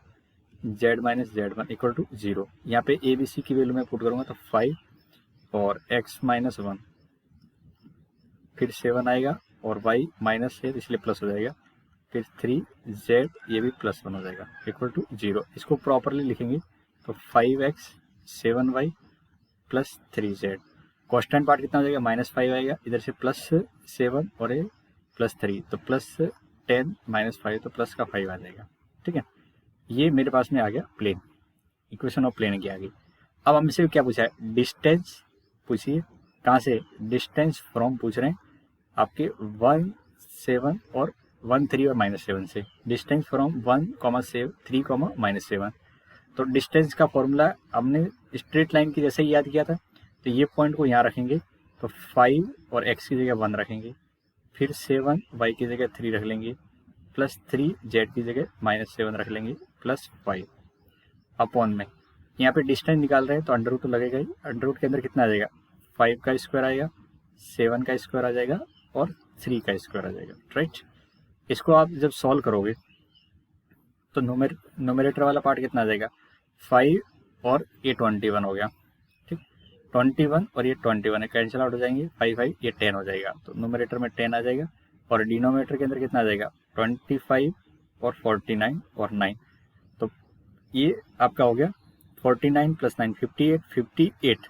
z - z1 equal to 0। यहाँ पे ए बी सी की वैल्यू मैं पुट करूँगा तो 5 और x - 1 फिर 7 आएगा और y -7 इसलिए प्लस हो जाएगा, फिर 3z ये भी +1 हो जाएगा इक्वल टू 0। इसको प्रॉपरली लिखेंगे तो 5x 7y plus 3z। Constant part कितना हो जाएगा, -5 आएगा, इधर से +7 और ये +3 तो +10 -5 तो प्लस का 5 आ जाएगा, ठीक है। ये मेरे पास में आ गया प्लेन, इक्वेशन ऑफ प्लेन की आ गई। अब हमसे क्या पूछा है, डिस्टेंस पूछिए, कहाँ से, डिस्टेंस फ्रॉम पूछ रहे हैं आपके 1, 7 और 1, 3 और -7 से। Distance from 1, 3, -7। तो डिस्टेंस का फॉर्मूला हमने स्ट्रेट लाइन की जैसे ही याद किया था। तो ये पॉइंट को यहाँ रखेंगे तो 5 और x की जगह 1 रखेंगे, फिर 7 y की जगह 3 रख लेंगे, +3 z की जगह -7 रख लेंगे, +5 अपॉन में यहाँ पे डिस्टेंस निकाल रहे हैं तो अंडर रूट तो लगेगा ही। अंडर रूट के अंदर कितना आ जाएगा, 5 का स्क्वायर आएगा, 7 का स्क्वायर आ जाएगा और 3 का स्क्वायर आ जाएगा, राइट। इसको आप जब सॉल्व करोगे तो नोमिनेटर वाला पार्ट कितना आ जाएगा, 5 और ये 21 हो गया, ठीक। 21 और ये 21 है, कैंसिल आउट हो जाएंगे, 5 5 ये 10 हो जाएगा। तो नोमिनेटर में 10 आ जाएगा और डिनोमिनेटर के अंदर कितना आ जाएगा, 25 और 49 और 9। तो ये आपका हो गया 49 + 9 58, 58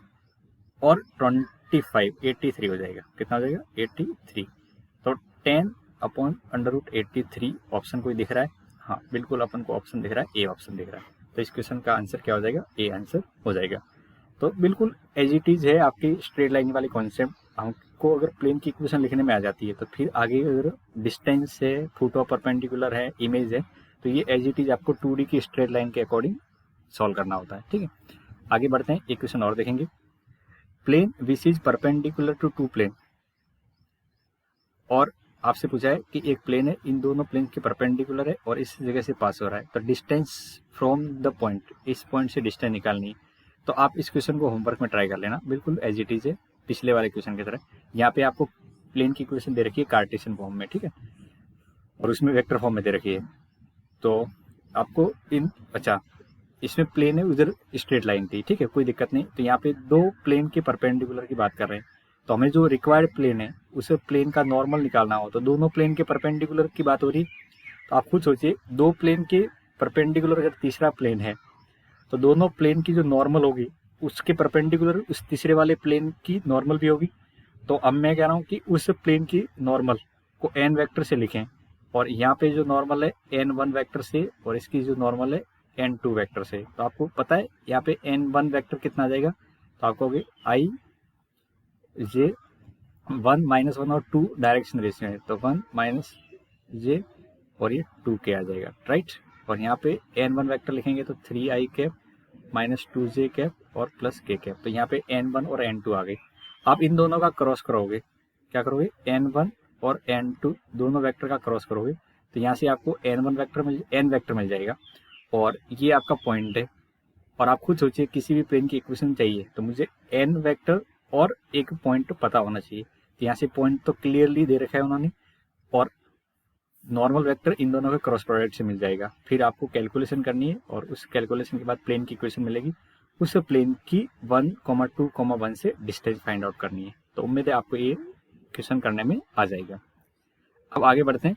और 25 83 हो जाएगा। कितना हो जाएगा, 83। तो 10 अपॉन अंडर रूट 83। ऑप्शन कोई दिख रहा है, हाँ बिल्कुल अपन को ऑप्शन दिख रहा है, ए ऑप्शन दिख रहा है। तो इस क्वेश्चन का आंसर क्या हो जाएगा, ए आंसर हो जाएगा। तो बिल्कुल एज इट इज है आपकी स्ट्रेट लाइन वाली कॉन्सेप्ट। हमको अगर प्लेन की इक्वेशन लिखने में आ जाती है तो फिर आगे अगर डिस्टेंस है, फुट ऑफ परपेंडिकुलर है, इमेज है, तो ये एज इट इज आपको 2D की स्ट्रेट लाइन के अकॉर्डिंग सॉल्व करना होता है, ठीक है। आगे बढ़ते हैं, एक क्वेश्चन और देखेंगे। Plane which is perpendicular to 2 plane, और आपसे पूछा है कि एक प्लेन है, इन दोनों प्लेन के परपेंडिकुलर है और इस जगह से पास हो रहा है। तो डिस्टेंस फ्रॉम द पॉइंट, इस पॉइंट से डिस्टेंस निकालनी है। तो आप इस क्वेश्चन को होमवर्क में ट्राई कर लेना, बिल्कुल एज इट इज है पिछले वाले क्वेश्चन की तरह। यहाँ पे आपको प्लेन की इक्वेशन दे रखी है कार्टेशियन फॉर्म में, ठीक है, और उसमें वेक्टर फॉर्म में दे रखी है। तो आपको इसमें प्लेन है, उधर स्ट्रेट लाइन थी, ठीक है, कोई दिक्कत नहीं। तो यहाँ पे दो प्लेन के परपेंडिकुलर की बात कर रहे हैं, तो हमें जो रिक्वायर्ड प्लेन है उसे प्लेन का नॉर्मल निकालना हो, तो दोनों प्लेन के परपेंडिकुलर की बात हो रही। तो आप खुद सोचिए, दो प्लेन के परपेंडिकुलर अगर तीसरा प्लेन है तो दोनों प्लेन की जो नॉर्मल होगी उसके परपेंडिकुलर उस तीसरे वाले प्लेन की नॉर्मल भी होगी। तो अब मैं कह रहा हूँ कि उस प्लेन की नॉर्मल को n वेक्टर से लिखें, और यहाँ पे जो नॉर्मल है n1 वेक्टर से, और इसकी जो नॉर्मल है n2 वेक्टर से। तो आपको पता है यहाँ पे n1 वेक्टर कितना आ जाएगा, तो आपको होगी i j 1 -1 और 2 डायरेक्शन रेशियो है, तो 1 -j और ये 2k आ जाएगा, राइट। और यहाँ पे n1 वेक्टर लिखेंगे तो 3i कैप -2j कैप और +k कैप। तो यहाँ पे n1 और n2 आ गए। आप इन दोनों का क्रॉस करोगे, क्या करोगे, n1 और n2 दोनों वेक्टर का क्रॉस करोगे, तो यहाँ से आपको n1 वेक्टर n वेक्टर मिल जाएगा और ये आपका पॉइंट है। और आप खुद सोचिए किसी भी प्लेन की इक्वेशन चाहिए तो मुझे n वेक्टर और एक पॉइंट तो पता होना चाहिए। तो यहाँ से पॉइंट तो क्लियरली दे रखा है उन्होंने और नॉर्मल वेक्टर इन दोनों के क्रॉस प्रोडक्ट से मिल जाएगा। फिर आपको कैलकुलेशन करनी है और उस कैलकुलेशन के बाद प्लेन की इक्वेशन मिलेगी, उस प्लेन की 1, 2, 1 से डिस्टेंस फाइंड आउट करनी है। तो उम्मीद है आपको ये क्वेश्चन करने में आ जाएगा। अब आगे बढ़ते हैं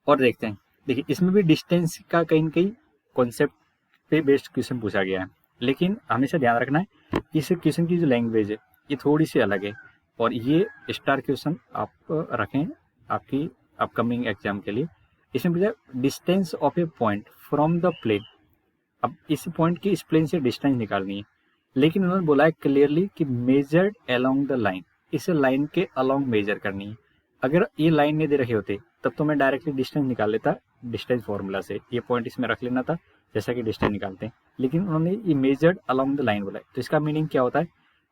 और देखते हैं। देखिए इसमें भी डिस्टेंस का कहीं न कहीं कॉन्सेप्ट पे बेस्ड क्वेश्चन पूछा गया है, लेकिन हमेशा ध्यान रखना है इस क्वेश्चन की जो लैंग्वेज है ये थोड़ी सी अलग है और ये स्टार क्वेश्चन आप रखें आपकी अपकमिंग एग्जाम के लिए। इसमें पूछा distance of a point from the plane. अब इस पॉइंट की इस प्लेन से डिस्टेंस निकालनी है, लेकिन उन्होंने बोला है क्लियरली कि मेजर्ड अलोंग द लाइन, इस लाइन के अलोंग मेजर करनी है। अगर ये लाइन नहीं दे रहे होते तब तो मैं डायरेक्टली डिस्टेंस निकाल लेता डिस्टेंस फॉर्मूला से, ये पॉइंट इसमें रख लेना था जैसा कि डिस्टेंस निकालते हैं, लेकिन उन्होंने ये मेजर्ड अलोंग द लाइन बोला है। तो इसका मीनिंग क्या होता है,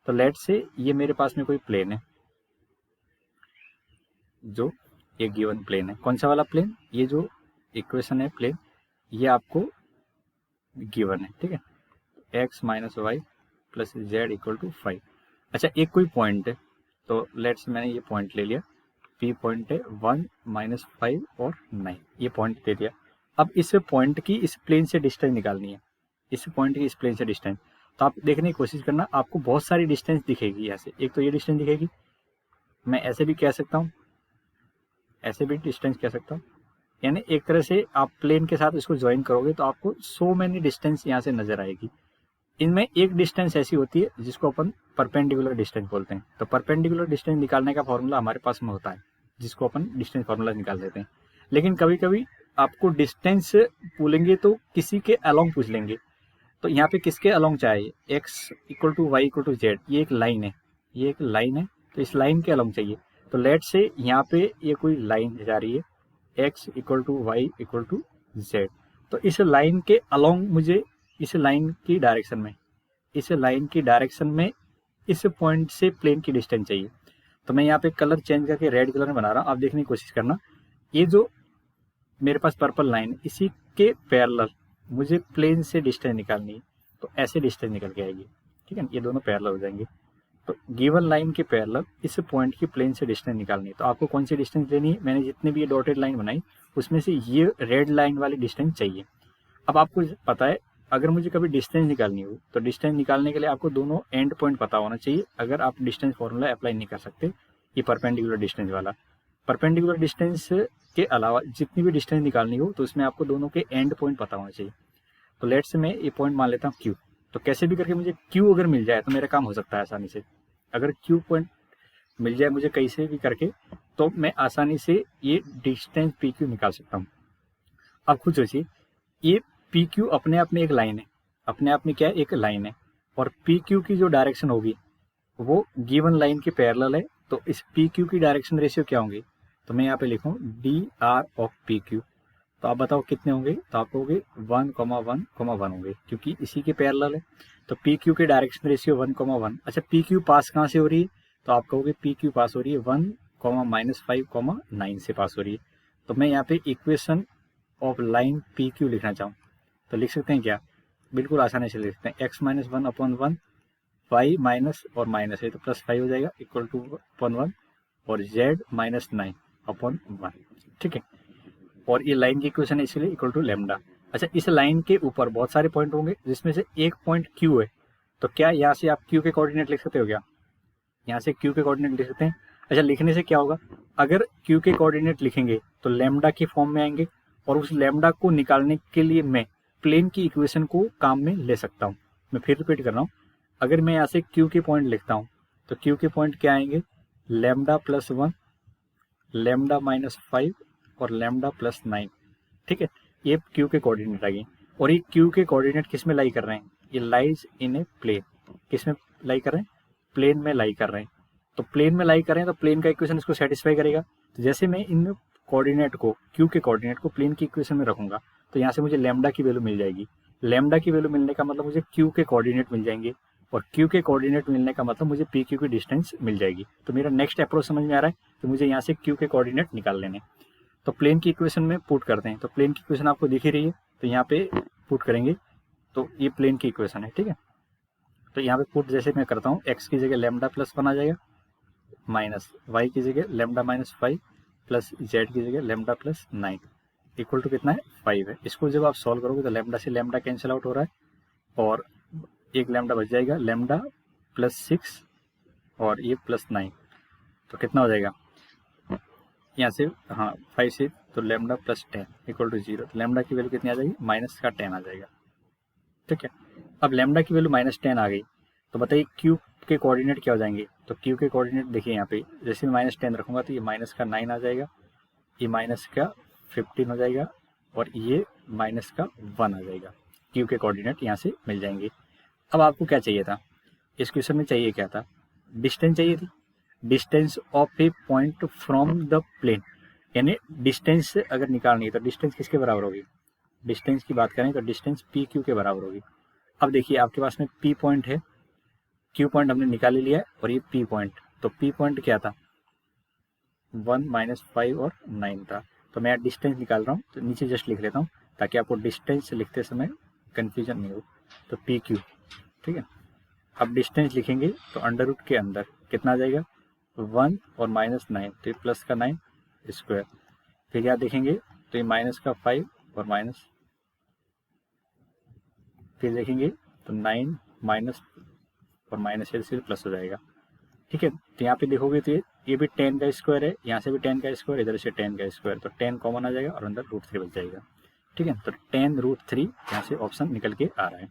तो लेट से ये मेरे पास में कोई प्लेन है, जो ये गिवन प्लेन है, कौन सा वाला प्लेन, ये जो इक्वेशन है प्लेन ये आपको गिवन है, ठीक है, x - y + z = 5। अच्छा एक कोई पॉइंट है, तो लेट्स मैंने ये पॉइंट ले लिया, p पॉइंट है 1 - 5 और 9, ये पॉइंट दे दिया। अब इस पॉइंट की इस प्लेन से डिस्टेंस निकालनी है, इस पॉइंट की इस प्लेन से डिस्टेंस। तो आप देखने की कोशिश करना, आपको बहुत सारी डिस्टेंस दिखेगी यहाँ से। एक तो ये डिस्टेंस दिखेगी, मैं ऐसे भी कह सकता हूँ, ऐसे भी डिस्टेंस कह सकता हूँ, यानी एक तरह से आप प्लेन के साथ इसको ज्वाइन करोगे तो आपको सो मैनी डिस्टेंस यहाँ से नजर आएगी। इनमें एक डिस्टेंस ऐसी होती है जिसको अपन परपेंडिकुलर डिस्टेंस बोलते हैं। तो परपेंडिकुलर डिस्टेंस निकालने का फॉर्मूला हमारे पास में होता है, जिसको अपन डिस्टेंस फॉर्मूला निकाल देते हैं। लेकिन कभी कभी आपको डिस्टेंस बोलेंगे तो किसी के अलोंग पूछ लेंगे, तो यहाँ पे किसके अलोंग चाहिए, x = y = z, ये एक लाइन है, ये एक लाइन है, तो इस लाइन के अलोंग चाहिए। तो लेट से यहाँ पे ये कोई लाइन जा रही है, x = y = z, तो इस लाइन के अलोंग मुझे इस लाइन की डायरेक्शन में, इस लाइन की डायरेक्शन में इस पॉइंट से प्लेन की डिस्टेंस चाहिए। तो मैं यहाँ पे कलर चेंज करके रेड कलर में बना रहा हूँ, आप देखने की कोशिश करना। ये जो मेरे पास पर्पल लाइन, इसी के पैरेलल मुझे प्लेन से डिस्टेंस निकालनी है, तो ऐसे डिस्टेंस निकल के आएगी, ठीक है, ये दोनों पैरेलल हो जाएंगे। तो गिवन लाइन के पैरेलल इस पॉइंट की प्लेन से डिस्टेंस निकालनी है। तो आपको कौन सी डिस्टेंस लेनी है, मैंने जितने भी ये डॉटेड लाइन बनाई उसमें से ये रेड लाइन वाली डिस्टेंस चाहिए। अब आपको पता है अगर मुझे कभी डिस्टेंस निकालनी हो तो डिस्टेंस निकालने के लिए आपको दोनों एंड पॉइंट पता होना चाहिए। अगर आप डिस्टेंस फॉर्मूला अप्लाई नहीं कर सकते, ये परपेंडिकुलर डिस्टेंस वाला, परपेंडिकुलर डिस्टेंस के अलावा जितनी भी डिस्टेंस निकालनी हो तो उसमें आपको दोनों के एंड पॉइंट पता होना चाहिए। तो लेट से मैं ये पॉइंट मान लेता हूँ Q, तो कैसे भी करके मुझे Q अगर मिल जाए तो मेरा काम हो सकता है आसानी से। अगर Q पॉइंट मिल जाए मुझे कैसे भी करके, तो मैं आसानी से ये डिस्टेंस PQ निकाल सकता हूँ। अब खुद सोचिए, ये PQ अपने आप में एक लाइन है, अपने आप में क्या है, एक लाइन है, और PQ की जो डायरेक्शन होगी वो गिवन लाइन के पैरेलल है। तो इस PQ की डायरेक्शन रेशियो क्या होंगे, तो मैं यहाँ पे लिखूँ dr of PQ, तो आप बताओ कितने होंगे, तो आप कहोगे 1, 1, 1 होंगे, क्योंकि इसी के पैरेलल है। तो PQ के डायरेक्शन रेशियो 1, 1। अच्छा PQ पास कहाँ से हो रही है, तो आप कहोगे PQ पास हो रही है 1, -5, 9 से पास हो रही है। तो मैं यहाँ पे इक्वेशन ऑफ लाइन PQ लिखना चाहूँ तो लिख सकते हैं क्या, बिल्कुल आसानी से लिख सकते हैं, x - 1/1, y माइनस और माइनस है तो +5 हो जाएगा =1 और z -9/1, ठीक है। और ये लाइन की इक्वेशन है इसलिए =λ। अच्छा इस लाइन के ऊपर बहुत सारे पॉइंट होंगे जिसमें से एक पॉइंट Q है, तो क्या यहाँ से आप Q के कोऑर्डिनेट लिख सकते हो क्या, यहाँ से Q के कोऑर्डिनेट लिख सकते हैं। अच्छा लिखने से क्या होगा, अगर Q के कोऑर्डिनेट लिखेंगे तो लैम्डा के फॉर्म में आएंगे, और उस लैम्डा को निकालने के लिए मैं प्लेन की इक्वेशन को काम में ले सकता हूँ। मैं फिर रिपीट कर रहा हूँ, अगर मैं यहाँ से Q के पॉइंट लिखता हूँ तो Q के पॉइंट क्या आएंगे, λ+1, λ -5 और λ +9, ठीक है, ये Q के कोऑर्डिनेट आ गए। और ये क्यू के कोऑर्डिनेट किस में लाई कर रहे हैं, ये लाइज इन ए प्लेन, किस में लाई कर रहे हैं, प्लेन में लाई कर रहे हैं। तो प्लेन में लाई कर रहे हैं तो प्लेन का इक्वेशन इसको सेटिस्फाई करेगा। तो जैसे मैं इन कोऑर्डिनेट को, क्यू के कोऑर्डिनेट को प्लेन की इक्वेशन में रखूंगा तो यहाँ से मुझे लैम्डा की वैल्यू मिल जाएगी। लैम्डा की वैल्यू मिलने का मतलब मुझे क्यू के कोऑर्डिनेट मिल जाएंगे, और क्यू के कोऑर्डिनेट मिलने का मतलब मुझे पी क्यू की डिस्टेंस मिल जाएगी। तो मेरा नेक्स्ट अप्रोच समझ में आ रहा है, तो मुझे यहाँ से क्यू के कोऑर्डिनेट निकाल लेने। तो प्लेन की इक्वेशन में पुट करते हैं, तो प्लेन की इक्वेशन आपको दिख ही रही है, तो यहाँ पे पुट करेंगे तो ये प्लेन की इक्वेशन है, ठीक है। तो यहाँ पे पुट जैसे मैं करता हूँ, एक्स की जगह लैम्डा प्लस 1 आ जाएगा, माइनस वाई की जगह लैम्डा माइनस 5 प्लस जेड की जगह लैम्डा प्लस 9 इक्वल टू कितना है, 5 है। इसको जब आप सॉल्व करोगे तो लैम्डा से लैम्डा कैंसिल आउट हो रहा है और एक लैम्डा बच जाएगा, लैम्डा प्लस 6 और ये प्लस 9, तो कितना हो जाएगा यहाँ से, हाँ 5 से, तो लैम्डा प्लस 10 इक्वल टू 0। तो लैम्डा की वैल्यू कितनी आ जाएगी, माइनस का 10 आ जाएगा, ठीक है। अब लैम्डा की वैल्यू माइनस 10 आ गई, तो बताइए क्यू के कोऑर्डिनेट क्या हो जाएंगे। तो क्यू के कोऑर्डिनेट देखिए यहाँ पे, जैसे मैं माइनस 10 रखूंगा तो ये माइनस का 9 आ जाएगा, ये माइनस का 15 हो जाएगा और ये माइनस का 1 आ जाएगा। क्यू के कोऑर्डिनेट यहाँ से मिल जाएंगे। अब आपको क्या चाहिए था, इस क्वेश्चन में चाहिए क्या था, डिस्टेंस चाहिए थी, distance of a point from the plane, यानी डिस्टेंस अगर निकालनी है तो डिस्टेंस किसके बराबर होगी, डिस्टेंस की बात करें तो डिस्टेंस पी क्यू के बराबर होगी। अब देखिए आपके पास में पी पॉइंट है, क्यू पॉइंट हमने निकाल ही लिया है और ये पी पॉइंट, तो पी पॉइंट क्या था, 1 माइनस 5 और 9 था। तो मैं डिस्टेंस निकाल रहा हूँ तो नीचे जस्ट लिख लेता हूँ ताकि आपको डिस्टेंस लिखते समय कन्फ्यूजन नहीं हो। तो पी क्यू, ठीक है। अब डिस्टेंस लिखेंगे तो अंडर रूट के अंदर कितना आ जाएगा, 1 और माइनस 9, तो ये प्लस का 9 स्क्वायर, फिर क्या देखेंगे तो ये माइनस का 5 और माइनस, फिर देखेंगे तो 9 माइनस और माइनस से प्लस हो जाएगा, ठीक है। तो यहाँ पे देखोगे तो ये भी 10 का स्क्वायर है, यहाँ से भी 10 का स्क्वायर, इधर से 10 का स्क्वायर, तो 10 कॉमन आ जाएगा और अंदर √3 बच जाएगा, ठीक है। तो 10√3 यहाँ से ऑप्शन निकल के आ रहा है।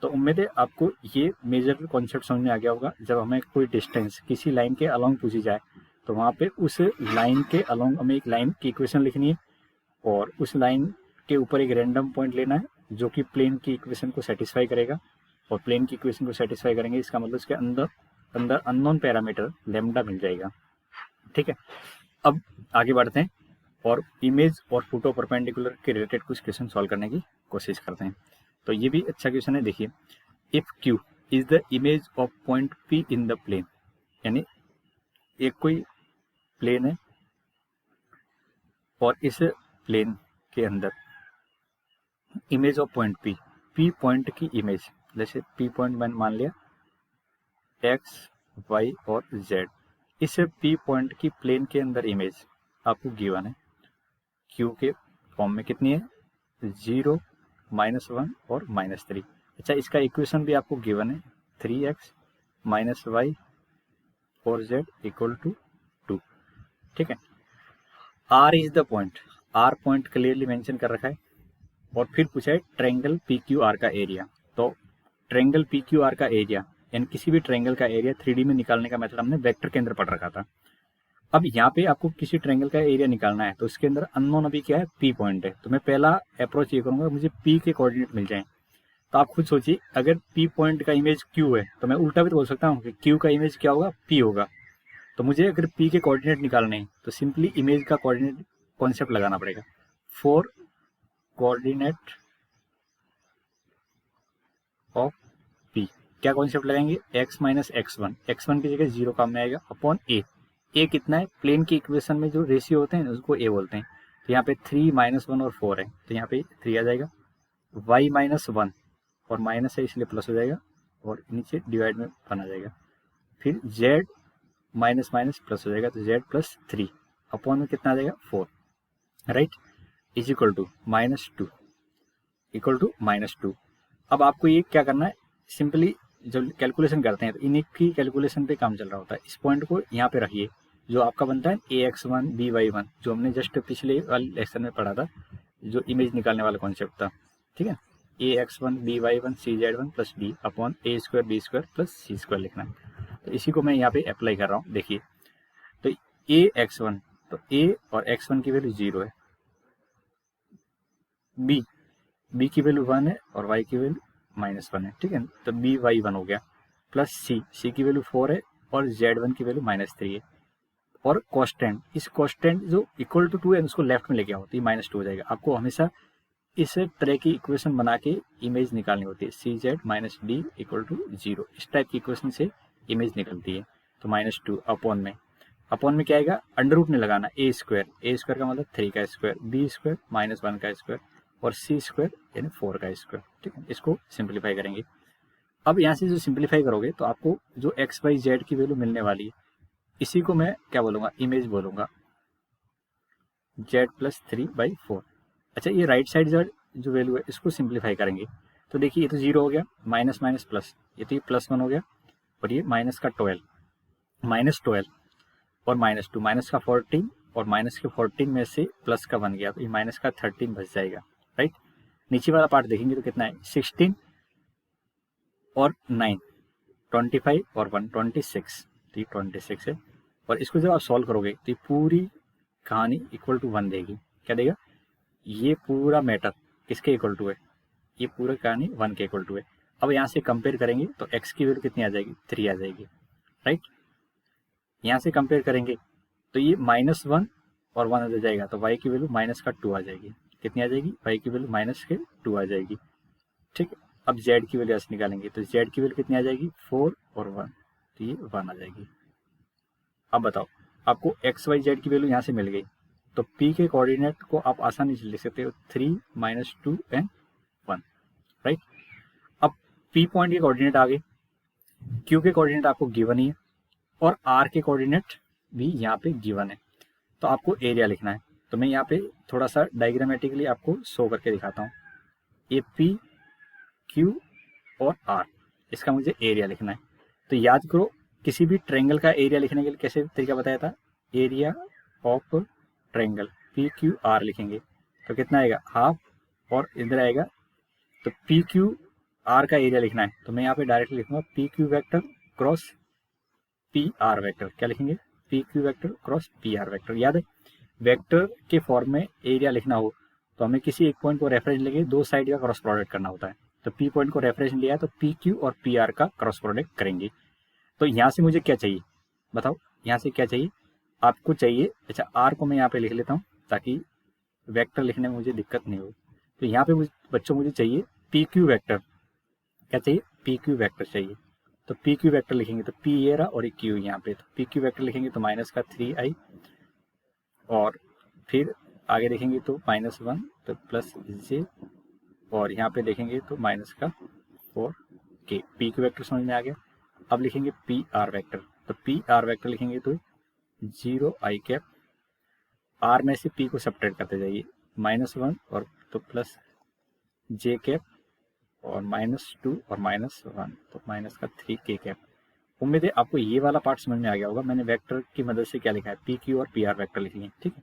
तो उम्मीद है आपको ये मेजर कॉन्सेप्ट समझ में आ गया होगा। जब हमें कोई डिस्टेंस किसी लाइन के अलोंग पूछी जाए तो वहाँ पे उस लाइन के अलोंग हमें एक लाइन की इक्वेशन लिखनी है और उस लाइन के ऊपर एक रैंडम पॉइंट लेना है जो कि प्लेन की इक्वेशन को सेटिस्फाई करेगा, और प्लेन की इक्वेशन को सेटिस्फाई करेंगे इसका मतलब इसके अंदर अननोन पैरामीटर लैम्डा मिल जाएगा, ठीक है। अब आगे बढ़ते हैं और इमेज और फोटो परपेंडिकुलर के रिलेटेड कुछ क्वेश्चन सॉल्व करने की कोशिश करते हैं। तो ये भी अच्छा क्वेश्चन है, देखिए, if Q is the image of point P in the plane, यानी एक कोई प्लेन है और इस प्लेन के अंदर image of point P, P point की इमेज, जैसे पी पॉइंट मैंने मान लिया एक्स वाई और जेड, इस पी पॉइंट की प्लेन के अंदर इमेज आपको गिवन है क्यू के फॉर्म में कितनी है, 0 -1 और -3। अच्छा, इसका इक्वेशन भी आपको गिवन है 3x - y और z इक्वल टू 2, ठीक है। r is the point, r point clearly mention कर रखा है और फिर पूछा है ट्रायंगल पी क्यू आर का एरिया। तो ट्रायंगल पी क्यू आर का एरिया यानी किसी भी ट्रायंगल का एरिया 3D में निकालने का मेथड हमने वेक्टर के अंदर पढ़ रखा था। अब यहाँ पे आपको किसी ट्रायंगल का एरिया निकालना है तो उसके अंदर अननोन अभी क्या है, पी पॉइंट है। तो मैं पहला अप्रोच ये करूंगा मुझे पी के कोऑर्डिनेट मिल जाएं। तो आप खुद सोचिए, अगर पी पॉइंट का इमेज क्यू है तो मैं उल्टा भी तो बोल सकता हूँ कि क्यू का इमेज क्या होगा, पी होगा। तो मुझे अगर पी के कोऑर्डिनेट निकालने हैं तो सिंपली इमेज का कोऑर्डिनेट कॉन्सेप्ट लगाना पड़ेगा। फॉर कोऑर्डिनेट ऑफ पी क्या कॉन्सेप्ट लगाएंगे, x - x1, x1 की जगह 0 काम में आएगा अपॉन ए कितना है, प्लेन की इक्वेशन में जो रेशियो होते हैं उसको ए बोलते हैं। तो यहाँ पे 3 - 1 और 4 है तो यहाँ पे 3 आ जाएगा, y - 1 और माइनस है इसलिए प्लस हो जाएगा और नीचे डिवाइड में 1 आ जाएगा, फिर z माइनस प्लस हो जाएगा तो z + 3 अपॉन में कितना आ जाएगा 4, right, is equal to -2 equal to -2। अब आपको ये क्या करना है, सिंपली जब कैलकुलेशन करते हैं तो इन्हीं की कैलकुलेशन पे काम चल रहा होता है। इस पॉइंट को यहाँ पे रखिए, जो आपका बनता है ax1 by1, जो हमने जस्ट पिछले वाले लेक्चर में पढ़ा था, जो इमेज निकालने वाला कॉन्सेप्ट था, ठीक है। ax1 by1 cz1 + d upon a² b² + c² लिखना है। तो इसी को मैं यहाँ पे अप्लाई कर रहा हूँ। देखिए, तो ax1, तो a और x1 की वैल्यू 0 है, b बी की वैल्यू 1 है और वाई की वैल्यू -1 है, ठीक है। तो बी वाई 1 हो गया, प्लस सी की वैल्यू 4 है और Z1 की वैल्यू -3 है। और कॉन्स्टेंट, इस कॉन्स्टेंट जो इक्वल टू 2 है उसको लेफ्ट में लेके आओ तो ये -2 हो जाएगा। आपको हमेशा इस तरह की इक्वेशन बना के इमेज निकालनी होती है, CZ-D = 0, इस टाइप की इक्वेशन से इमेज निकलती है। तो -2 अपॉन में क्या आएगा, अंडर रूट में लगाना, a² का मतलब 3 का स्क्वायर, b² -1 का स्क्वायर और c² यानी 4 का स्क्वायर, ठीक है। इसको सिंप्लीफाई करेंगे। अब यहाँ से जो सिंप्लीफाई करोगे तो आपको जो x y z की वैल्यू मिलने वाली है, इसी को मैं क्या बोलूँगा, इमेज बोलूँगा, z + 3/4। अच्छा, ये राइट साइड जो वैल्यू है इसको सिंप्लीफाई करेंगे तो देखिए ये तो 0 हो गया, माइनस माइनस प्लस, ये तो ये +1 हो गया और ये माइनस का 12 और -2, माइनस का 14 और माइनस के 14 में से प्लस का 1 गया तो ये माइनस का 13 बच जाएगा, राइट। नीचे वाला पार्ट देखेंगे तो कितना है, 16 और 9, 25 और 1 26, तो ये 26 है। और इसको जब आप सॉल्व करोगे तो ये पूरी कहानी इक्वल टू 1 देगी। क्या देगा, ये पूरा मैटर किसके इक्वल टू है, ये पूरा कहानी 1 के इक्वल टू है। अब यहाँ से कंपेयर करेंगे तो x की वैल्यू कितनी आ जाएगी, 3 आ जाएगी, राइट। यहाँ से कंपेयर करेंगे तो ये -1 और 1 आ जाएगा तो y की वैल्यू -2 आ जाएगी। कितनी आ जाएगी, y की वैल्यू -2 आ जाएगी, ठीक है। अब z की वैल्यू ऐसे निकालेंगे तो z की वैल्यू कितनी आ जाएगी, 4 और 1, तो ये 1 आ जाएगी। अब बताओ, आपको x y z की वैल्यू यहाँ से मिल गई तो p के कोऑर्डिनेट को आप आसानी से लिख सकते हो, 3 -2 एंड 1, राइट। अब p पॉइंट के कोऑर्डिनेट आ गए, q के कोऑर्डिनेट आपको गिवन ही है और r के कोऑर्डिनेट भी यहाँ पे गिवन है। तो आपको एरिया लिखना है, तो मैं यहाँ पे थोड़ा सा डायग्रामेटिकली आपको शो करके दिखाता हूँ। ये p, q और r, इसका मुझे एरिया लिखना है। तो याद करो, किसी भी ट्रायंगल का एरिया लिखने के लिए कैसे तरीका बताया था, एरिया ऑफ ट्रायंगल PQR लिखेंगे तो कितना आएगा, हाफ, और इधर आएगा तो PQR का एरिया लिखना है तो मैं यहाँ पे डायरेक्टली लिखूंगा PQ vector cross PR vector. क्या लिखेंगे, PQ vector cross PR vector. याद है, वेक्टर के फॉर्म में एरिया लिखना हो तो हमें किसी एक पॉइंट को रेफरेंस लेके दो साइड का क्रॉस प्रोडक्ट करना होता है। तो P पॉइंट को रेफरेंस लिया तो PQ और PR का क्रॉस प्रोडक्ट करेंगे। तो यहाँ से मुझे क्या चाहिए बताओ, यहाँ से क्या चाहिए आपको, चाहिए, अच्छा R को मैं यहाँ पे लिख लेता हूँ ताकि वेक्टर लिखने में मुझे दिक्कत नहीं हो। तो यहाँ पे बच्चों मुझे चाहिए PQ वेक्टर, क्या चाहिए, PQ वेक्टर चाहिए। तो PQ वेक्टर लिखेंगे तो P ये रहा और Q यहाँ पे, तो PQ वेक्टर लिखेंगे तो -3i और फिर आगे देखेंगे तो -1 तो +j और यहाँ पे देखेंगे तो -4k। PQ वेक्टर समझ में आ गया। अब लिखेंगे PR वेक्टर, तो PR वेक्टर लिखेंगे तो 0i कैप, R में से P को सब्ट्रैक्ट करते जाइए, -1 और तो +j कैप और -2 और -1 तो -3k कैप। उम्मीद है आपको ये वाला पार्ट समझ में आ गया होगा। मैंने वेक्टर की मदद से क्या लिखा है, PQ और PR वेक्टर लिख लिए, ठीक है।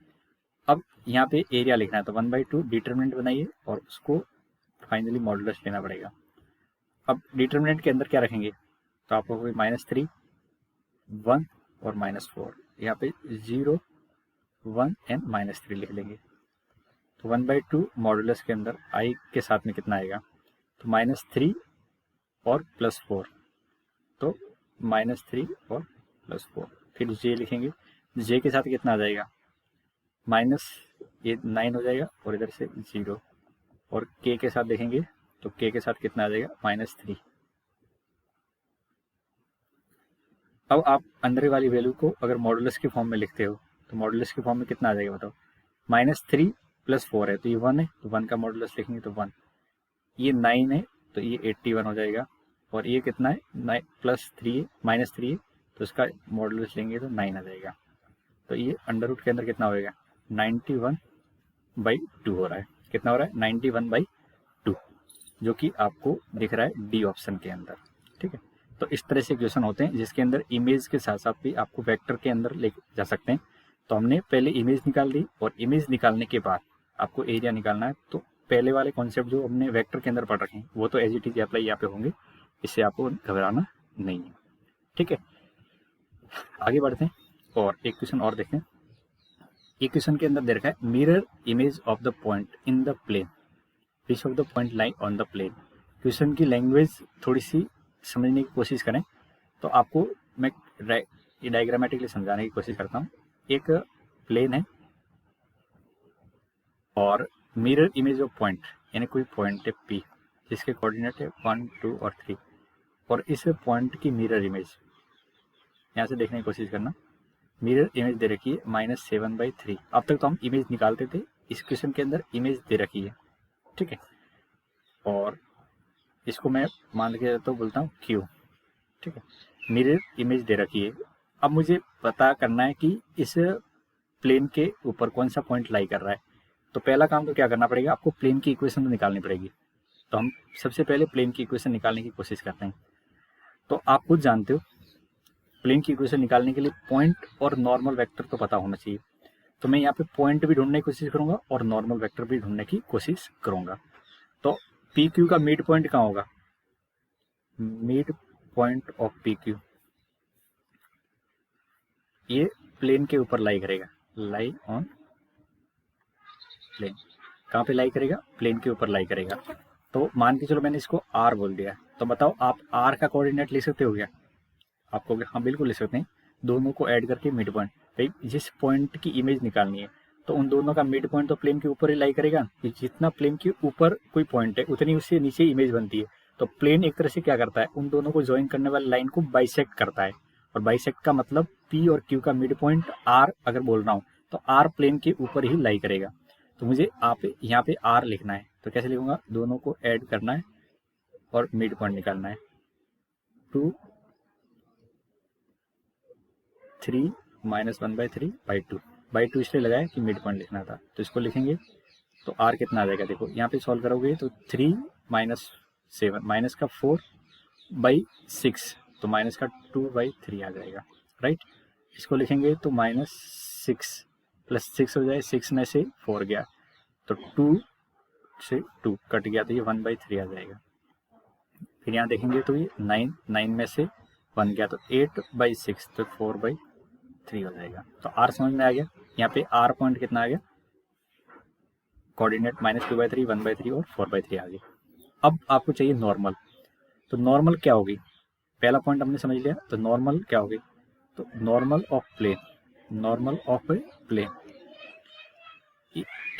अब यहाँ पे एरिया लिखना है तो 1/2 डिटरमिनेंट बनाइए और उसको फाइनली मॉडुलस लेना पड़ेगा। अब डिटरमिनेंट के अंदर क्या रखेंगे तो आपको -3, 1 और -4, यहाँ पे 0, 1 एंड -3 लिख लेंगे। तो 1/2 मॉडुलस के अंदर i के साथ में कितना आएगा तो -3 और +4, तो -3 और +4। फिर j लिखेंगे, j के साथ कितना आ जाएगा, ये 9 हो जाएगा और इधर से 0 और k के साथ देखेंगे तो k के साथ कितना आ जाएगा -3। अब आप अंदर वाली वैल्यू को अगर मॉडुलस के फॉर्म में लिखते हो तो मॉडुलस के फॉर्म में कितना आ जाएगा बताओ, -3 + 4 है तो ये 1 है तो 1 का मॉडुलस लिखेंगे तो 1, ये 9 है तो ये 81 हो जाएगा और ये कितना है, +3 है, -3 है तो इसका मॉडुलस लेंगे तो 9 आ जाएगा। तो ये अंडर रूट के अंदर कितना होएगा, 91/2 हो रहा है। कितना हो रहा है, 91/2, जो कि आपको दिख रहा है डी ऑप्शन के अंदर, ठीक है। तो इस तरह से क्वेश्चन होते हैं जिसके अंदर इमेज के साथ साथ भी आपको वेक्टर के अंदर ले जा सकते हैं। तो हमने पहले इमेज निकाल दी और इमेज निकालने के बाद आपको एरिया निकालना है। तो पहले वाले कॉन्सेप्ट जो हमने वेक्टर के अंदर पढ़ रखे हैं वो तो एज इट इज अप्लाई यहाँ पे होंगे, इससे आपको घबराना नहीं है, ठीक है। आगे बढ़ते हैं और एक क्वेश्चन और देखें। एक क्वेश्चन के अंदर दे रखा है mirror image of the point in the plane which of the point lie on the plane. Question की लैंग्वेज थोड़ी सी समझने की कोशिश करें तो आपको मैं ये डायग्रामेटिकली समझाने की कोशिश करता हूँ। एक प्लेन है और मिरर इमेज ऑफ पॉइंट, यानी कोई पॉइंट है P जिसके कोऑर्डिनेट है 1, 2 और 3, और इस पॉइंट की मिरर इमेज यहाँ से देखने की कोशिश करना। मिरर इमेज दे रखी है -7/3। अब तक तो हम इमेज निकालते थे, इस क्वेश्चन के अंदर इमेज दे रखी है, ठीक है। और इसको मैं मान के तो बोलता हूँ Q, ठीक है। मिरर इमेज दे रखी है। अब मुझे पता करना है कि इस प्लेन के ऊपर कौन सा पॉइंट लाई कर रहा है। तो पहला काम तो क्या करना पड़ेगा, आपको प्लेन की इक्वेशन तो निकालनी पड़ेगी। तो हम सबसे पहले प्लेन की इक्वेशन निकालने की कोशिश करते हैं। तो आप खुद जानते हो प्लेन की इक्वेशन निकालने के लिए पॉइंट और नॉर्मल वेक्टर तो पता होना चाहिए। तो मैं यहाँ पे पॉइंट भी ढूंढने की कोशिश करूंगा और नॉर्मल वेक्टर भी ढूंढने की कोशिश करूंगा। तो पी क्यू का मिड पॉइंट कहाँ होगा, mid point of P Q ये प्लेन के ऊपर लाई करेगा, लाई ऑन प्लेन। कहाँ पे लाई करेगा, प्लेन के ऊपर लाई करेगा। तो मान के चलो मैंने इसको आर बोल दिया, तो बताओ आप आर का कोऑर्डिनेट ले सकते हो क्या, आपको हाँ बिल्कुल ले सकते हैं। दोनों को ऐड करके मिड पॉइंट, भाई जिस पॉइंट की इमेज निकालनी है तो उन दोनों का मिड पॉइंट तो प्लेन के ऊपर ही लाई करेगा। जितना प्लेन के ऊपर कोई पॉइंट है उतनी उससे नीचे इमेज बनती है। तो प्लेन एक तरह से क्या करता है, उन दोनों को ज्वाइन करने वाली लाइन को बाइसेक्ट करता है। और बाइसेक्ट का मतलब पी और क्यू का मिड पॉइंट आर अगर बोल रहा हूँ तो आर प्लेन के ऊपर ही लाई करेगा। तो मुझे आप यहाँ पे आर लिखना है, तो कैसे लिखूंगा, दोनों को ऐड करना है और मिड पॉइंट निकालना है। 2 3 -1/3/2 इसलिए लगाया कि मिड पॉइंट लिखना था। तो इसको लिखेंगे तो आर कितना आ जाएगा, देखो यहाँ पे सॉल्व करोगे तो 3 - 7 माइनस का 4/6, तो माइनस का 2/3 आ जाएगा, राइट। इसको लिखेंगे तो -6 + 6 हो जाए, 6 में से 4 गया तो 2 से 2 कट गया तो ये 1/3 आ जाएगा। फिर यहाँ देखेंगे तो ये 9 में से 1 गया तो 8/6 तो 4/3 हो जाएगा। तो आर समझ में आ गया। यहाँ पे आर पॉइंट कितना आ गया, कोऑर्डिनेट -2/3, 1/3 और 4/3 आ गया। अब आपको चाहिए नॉर्मल। तो नॉर्मल क्या होगी, पहला पॉइंट हमने समझ लिया, तो नॉर्मल क्या होगी, तो normal of plane, normal of plane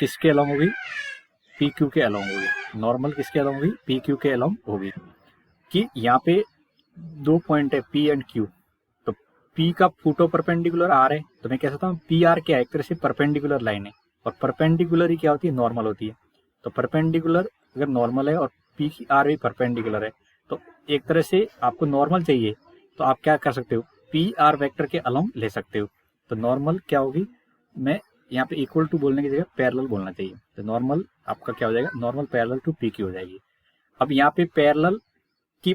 किसके अलोंग होगी, पी क्यू के अलोंग होगी। नॉर्मल किसके अलोंग होगी, पी क्यू के अलोंग होगी। कि यहाँ पे 2 पॉइंट है पी एंड क्यू, तो पी का फूटो परपेंडिकुलर आर है, तो मैं कह सकता हूँ पी आर क्या है, एक तरह से परपेंडिकुलर लाइन है, और परपेंडिकुलर ही क्या होती है, नॉर्मल होती है। तो परपेंडिकुलर अगर नॉर्मल है और पी की आर भी परपेंडिकुलर है, तो एक तरह से आपको नॉर्मल चाहिए तो आप क्या कर सकते हो, पी आर वेक्टर के अलोंग ले सकते हो। तो नॉर्मल क्या होगी, मैं यहाँ पे इक्वल टू बोलने की जगह पैरेलल बोलना चाहिए। तो नॉर्मल आपका क्या हो जाएगा, normal parallel to P Q हो जाएगी। अब यहाँ पे पैरेलल की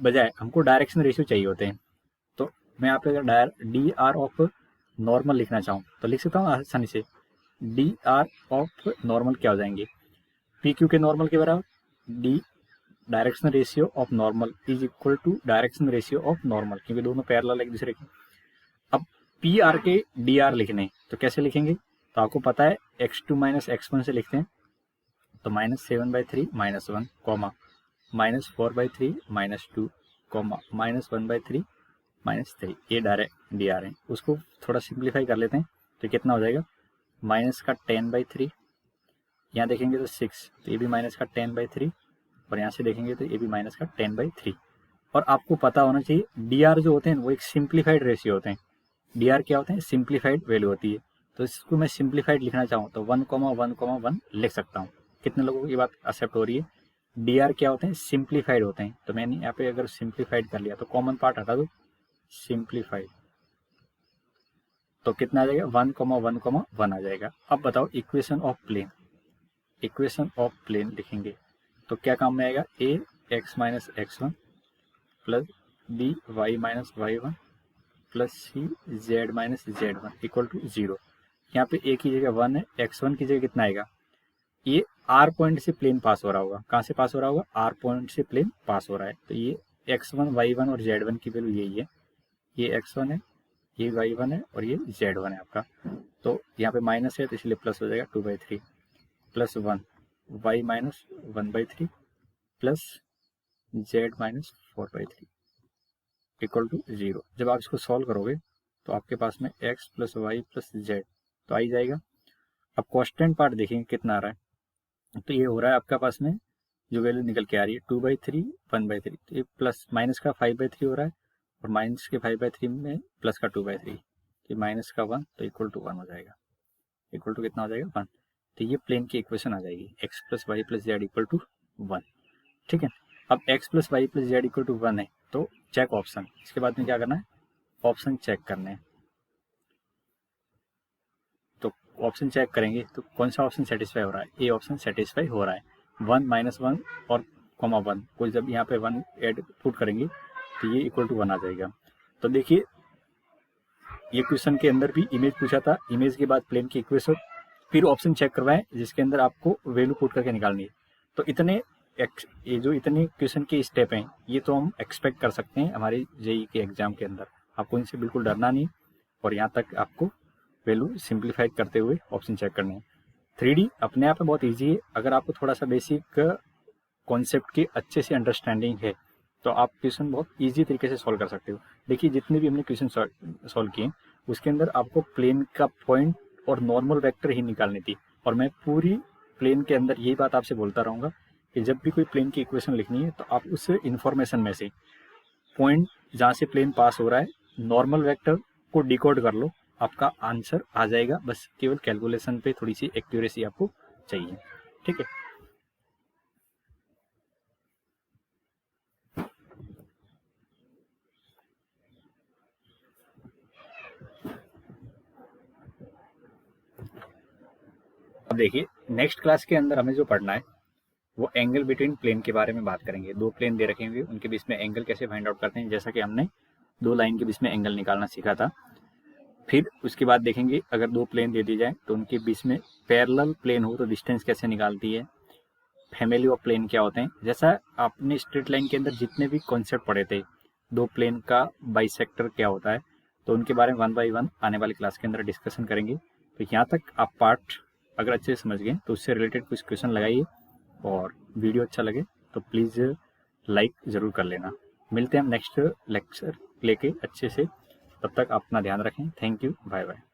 बजाय हमको डायरेक्शन रेशियो चाहिए होते हैं। तो मैं यहाँ पे अगर डी आर ऑफ नॉर्मल लिखना चाहूँ तो लिख सकता हूँ आसानी से। डी आर ऑफ नॉर्मल क्या हो जाएंगे, पी क्यू के नॉर्मल के बराबर D direction ratio of normal is equal to direction ratio of normal, क्योंकि दोनों पैरेलल एक दूसरे के। अब पी आर के डी आर लिखने तो कैसे लिखेंगे, तो आपको पता है x2 - x1 से लिखते हैं। तो -7/3 -1 कॉमा -4/3 -2 कॉमा -1/3 -3, ये डायरेक्ट डी आर है। उसको थोड़ा सिंप्लीफाई कर लेते हैं तो कितना हो जाएगा, माइनस का 10/3, यहाँ देखेंगे तो 6, तो ये भी माइनस का 10/3, और यहाँ से देखेंगे तो ये भी माइनस का 10/3। और आपको पता होना चाहिए डी आर जो होते हैं वो एक सिंप्लीफाइड रेशियो होते हैं। डी आर क्या होते हैं, सिंप्लीफाइड वैल्यू होती है। तो इसको मैं सिंप्लीफाइड लिखना चाहूँ तो 1,1,1 लिख सकता हूँ। कितने लोगों को ये बात एक्सेप्ट हो रही है, डी आर क्या होते हैं, सिंप्लीफाइड होते हैं। तो मैंने यहाँ पे अगर सिंप्लीफाइड कर लिया तो कॉमन पार्ट हटा दो, सिंप्लीफाइड, तो कितना आ जाएगा, 1,1,1 आ जाएगा। अब बताओ equation of plane, equation of plane लिखेंगे तो क्या काम में आएगा, A x - x1 plus B y - y1 plus C z - z1 equal to 0। यहाँ पे ए की जगह 1 है, x1 की जगह कितना आएगा, ये आर पॉइंट से प्लेन पास हो रहा होगा। कहाँ से पास हो रहा होगा, आर पॉइंट से प्लेन पास हो रहा है। तो ये x1 y1 और z1 की वैल्यू यही है, ये x1 है, ये y1 है और ये z1 है आपका। तो यहाँ पे माइनस है तो इसलिए प्लस हो जाएगा 2/3 plus 1 y minus 1/3 plus z minus 4/3 equal to 0। जब आप इसको सॉल्व करोगे तो आपके पास में x plus Y plus Z तो आ ही जाएगा। अब कांस्टेंट पार्ट देखेंगे कितना आ रहा है, तो ये हो रहा है आपका पास में जो वैल्यू निकल के आ रही है 2/3 1/3, तो ये प्लस माइनस का 5/3 हो रहा है और माइनस के 5/3 में प्लस का 2/3, तो माइनस का 1 तो इक्वल टू 1 हो जाएगा। इक्वल टू कितना हो जाएगा 1। तो ये प्लेन की इक्वेशन आ जाएगी x plus Y plus Z equal to 1। ठीक है, अब x plus Y plus Z equal to 1 है तो चेक ऑप्शन, इसके बाद में क्या करना है ऑप्शन चेक करने हैं। तो ऑप्शन चेक करेंगे तो कौन सा ऑप्शन सेटिस्फाई हो रहा है, ए ऑप्शन सेटिस्फाई हो रहा है। 1 -1 और कॉमा 1 को जब यहाँ पे 1 ऐड पुट करेंगे तो ये इक्वल टू 1 आ जाएगा। तो देखिए ये क्वेश्चन के अंदर भी इमेज पूछा था, इमेज के बाद प्लेन की इक्वेशन, फिर ऑप्शन चेक करवाएं जिसके अंदर आपको वैल्यू पुट करके निकालनी है। तो इतने ये जो इतने क्वेश्चन के स्टेप हैं ये तो हम एक्सपेक्ट कर सकते हैं हमारे जेई के एग्जाम के अंदर, आपको इनसे बिल्कुल डरना नहीं। और यहाँ तक आपको वैल्यू सिंप्लीफाई करते हुए ऑप्शन चेक करने हैं। 3D अपने आप में बहुत ईजी है, अगर आपको थोड़ा सा बेसिक कॉन्सेप्ट की अच्छे से अंडरस्टैंडिंग है तो आप क्वेश्चन बहुत ईजी तरीके से सॉल्व कर सकते हो। देखिए जितने भी हमने क्वेश्चन सॉल्व किए उसके अंदर आपको प्लेन का पॉइंट और नॉर्मल वेक्टर ही निकालनी थी, और मैं पूरी प्लेन के अंदर यही बात आपसे बोलता रहूँगा कि जब भी कोई प्लेन की इक्वेशन लिखनी है तो आप उस इन्फॉर्मेशन में से पॉइंट जहाँ से प्लेन पास हो रहा है नॉर्मल वेक्टर को डिकोड कर लो, आपका आंसर आ जाएगा। बस केवल कैलकुलेशन पे थोड़ी सी एक्यूरेसी आपको चाहिए। ठीक है, अब देखिए नेक्स्ट क्लास के अंदर हमें जो पढ़ना है वो एंगल बिटवीन प्लेन के बारे में बात करेंगे। दो प्लेन दे रखे होंगे उनके बीच में एंगल कैसे फाइंड आउट करते हैं, जैसा कि हमने दो लाइन के बीच में एंगल निकालना सीखा था। फिर उसके बाद देखेंगे अगर दो प्लेन दे दी जाए तो उनके बीच में पैरेलल प्लेन हो तो डिस्टेंस कैसे निकालती है, फैमिली ऑफ प्लेन क्या होते हैं। जैसा आपने स्ट्रेट लाइन के अंदर जितने भी कॉन्सेप्ट पढ़े थे, दो प्लेन का बाइसेक्टर क्या होता है, तो उनके बारे में 1 बाय 1 आने वाली क्लास के अंदर डिस्कशन करेंगे। तो यहाँ तक आप पार्ट अगर अच्छे से समझ गए तो उससे रिलेटेड कुछ क्वेश्चन लगाइए, और वीडियो अच्छा लगे तो प्लीज़ लाइक ज़रूर कर लेना। मिलते हैं हम नेक्स्ट लेक्चर लेके अच्छे से, तब तक आप अपना ध्यान रखें। Thank you, bye bye.